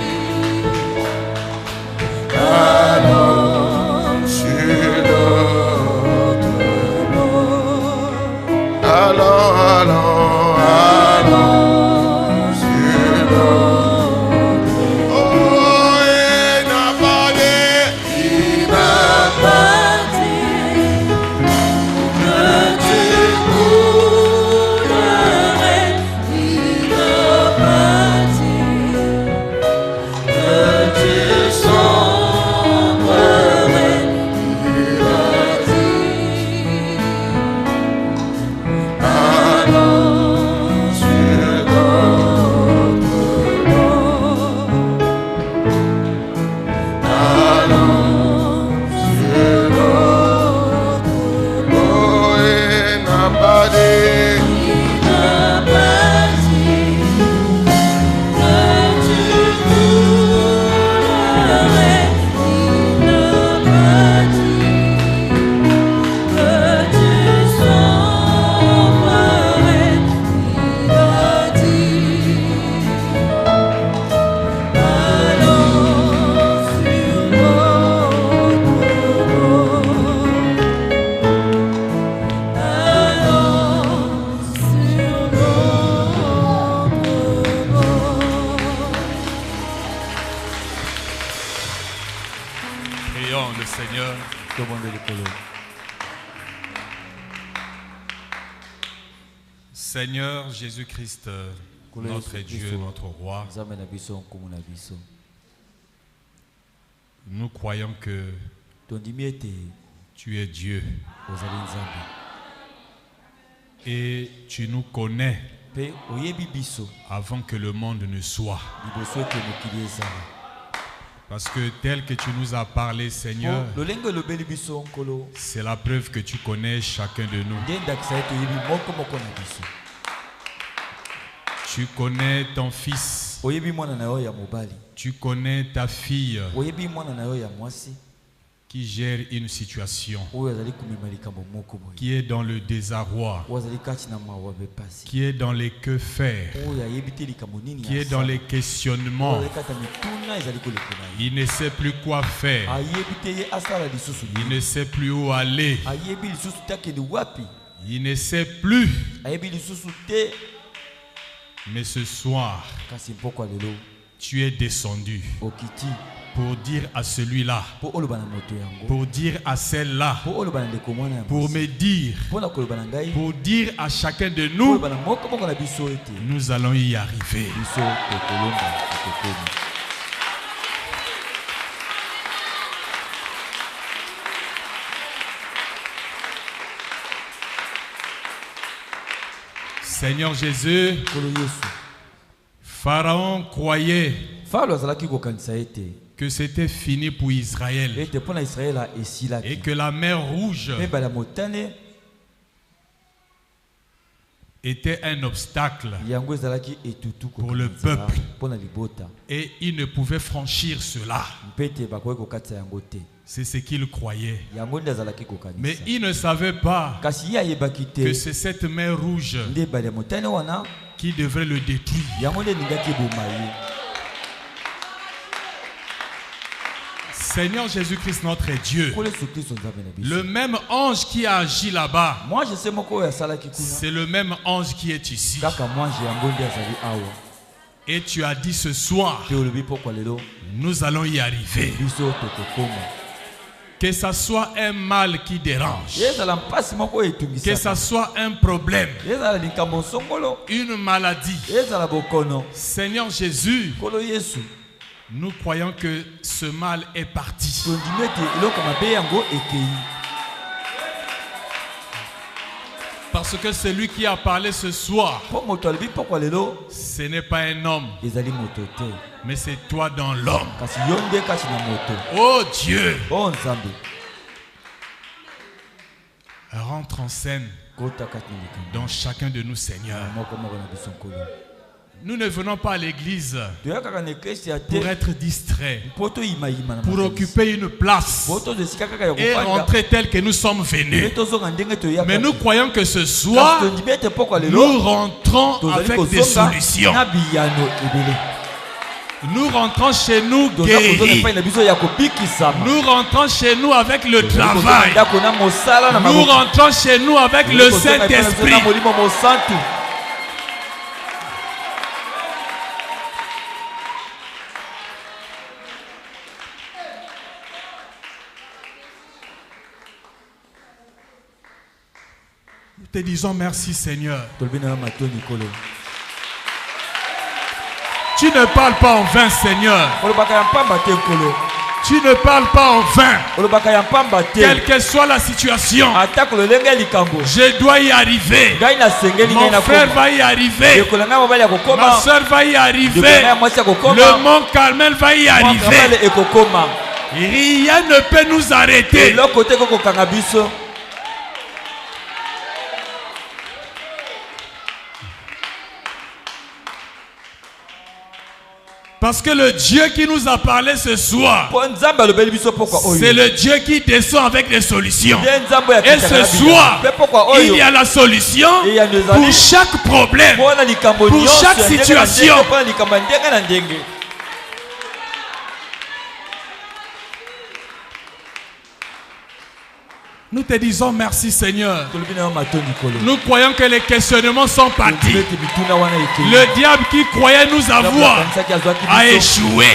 alors c'est l'autre bord. Alors c'est l'autre. Oh, il n'a pas dit, il n'a pas dit que tu coulerais. Il n'a pas dit que tu sommerais. Il a dit, alors c'est l'autre bord. Alors c'est l'autre bord. Il n'a pas dit, il n'a pas dit que tu coulerais. Il n'a pas dit que tu sommerais. Il a dit, alors sur l'autre bord. Alors sur l'autre bord. Prions le Seigneur. Seigneur Jésus-Christ, notre Dieu, notre roi, nous croyons que tu es Dieu et tu nous connais avant que le monde ne soit. Parce que tel que tu nous as parlé, Seigneur, c'est la preuve que tu connais chacun de nous. Tu connais ton fils. Tu connais ta fille qui gère une situation, qui est dans le désarroi, qui est dans les que faire, qui est dans les questionnements. Il ne sait plus quoi faire. Il ne sait plus où aller. Il ne sait plus. Mais ce soir, tu es descendu pour dire à celui-là, pour dire à celle-là, pour me dire, pour dire à chacun de nous, nous allons y arriver. Seigneur Jésus, Pharaon croyait que c'était fini pour Israël et que la mer Rouge était un obstacle pour le peuple et il ne pouvait franchir cela. C'est ce qu'il croyait. Mais il ne savait pas que c'est cette mer rouge qui devrait le détruire. Seigneur Jésus-Christ, notre Dieu, le même ange qui a agi là-bas, c'est le même ange qui est ici. Et tu as dit ce soir, nous allons y arriver. Que ça soit un mal qui dérange, que ça soit un problème, une maladie, Seigneur Jésus, nous croyons que ce mal est parti. Parce que celui qui a parlé ce soir, ce n'est pas un homme, mais c'est toi dans l'homme. Oh Dieu, rentre en scène dans chacun de nous, Seigneur. Nous ne venons pas à l'église pour être distraits, pour occuper une place et rentrer tel que nous sommes venus. Mais nous croyons que ce soir, nous rentrons avec des solutions. Nous rentrons chez nous guéris. Nous rentrons chez nous avec le travail. Nous rentrons chez nous avec le Saint-Esprit. Nous te disons merci, Seigneur. Tu ne parles pas en vain, Seigneur. Tu ne parles pas en vain. Quelle que soit la situation, je dois y arriver. Mon frère va y arriver. Ma soeur va y arriver. Le mont Carmel va y arriver. Rien ne peut nous arrêter. Parce que le Dieu qui nous a parlé ce soir, c'est le Dieu qui descend avec les solutions. Et ce soir, il y a la solution pour chaque problème, pour chaque situation. Nous te disons merci, Seigneur. Nous croyons que les questionnements sont partis. Le diable qui croyait nous avoir a échoué.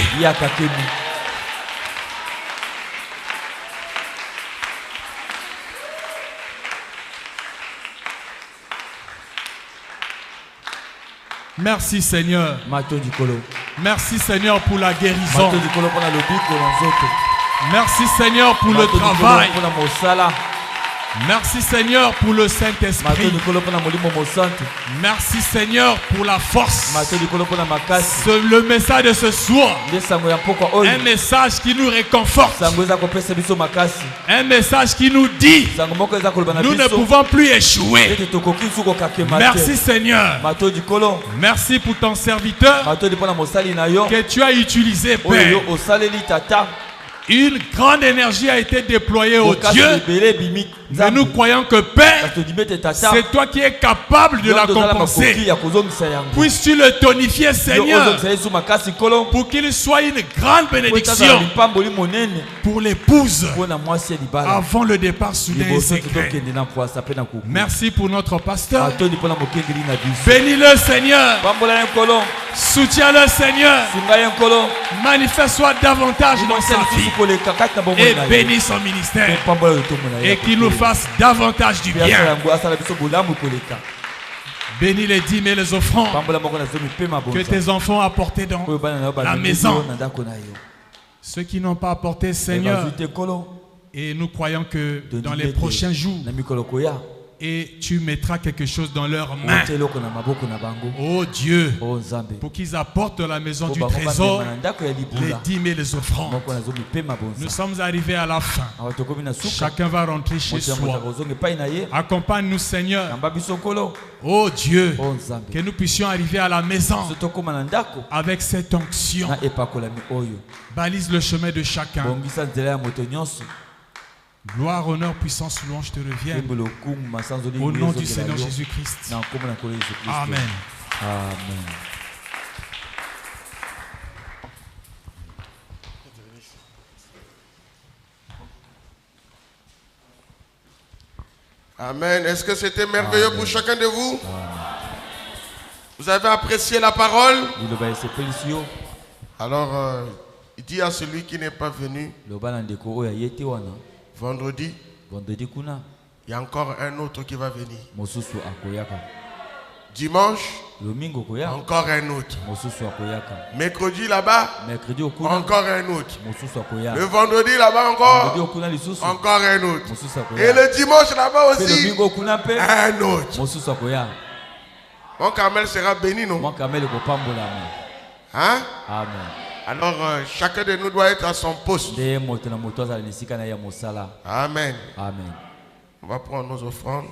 Merci, Seigneur. Merci, Seigneur, pour la guérison. Merci, Seigneur, pour le travail. Merci, Seigneur, pour le Saint-Esprit. Merci, Seigneur, pour la force. Le message de ce soir, un message qui nous réconforte, un message qui nous dit nous ne pouvons plus échouer. Merci, Seigneur. Merci pour ton serviteur que tu as utilisé, Père. Une grande énergie a été déployée au Dieu. Mais nous croyons que Père, c'est toi qui es capable de la compenser. Puisses-tu le tonifier, Seigneur, pour qu'il soit une grande bénédiction pour l'épouse avant le départ soudain et secret. Merci pour notre pasteur. Bénis-le, Seigneur. Soutiens-le, Seigneur. Manifeste-toi davantage dans sa vie. Et bénis son ministère. Et qu'il nous fasse davantage du bien. Bénis les dîmes et les offrandes que tes enfants ont apportés dans la maison. Ceux qui n'ont pas apporté, Seigneur, et nous croyons que dans les prochains jours, et tu mettras quelque chose dans leurs mains. Oh Dieu, pour qu'ils apportent de la maison du trésor les dîmes et les offrandes. Nous sommes arrivés à la fin. Chacun va rentrer chez soi. Accompagne-nous, Seigneur. Oh Dieu, que nous puissions arriver à la maison avec cette onction. Balise le chemin de chacun. Gloire, honneur, puissance, louange te reviennent. Au nom du Seigneur Jésus-Christ. Amen. Amen. Amen. Est-ce que c'était merveilleux pour chacun de vous? Vous avez apprécié la parole? Alors, il dit à celui qui n'est pas venu, vendredi, il y a encore un autre qui va venir. Dimanche, encore un autre. Mercredi là-bas, encore un autre. Le vendredi là-bas encore un autre. Et le dimanche là-bas aussi, un autre. Mon Carmel sera béni, non? Hein? Amen. Alors, chacun de nous doit être à son poste. Amen. Amen. On va prendre nos offrandes.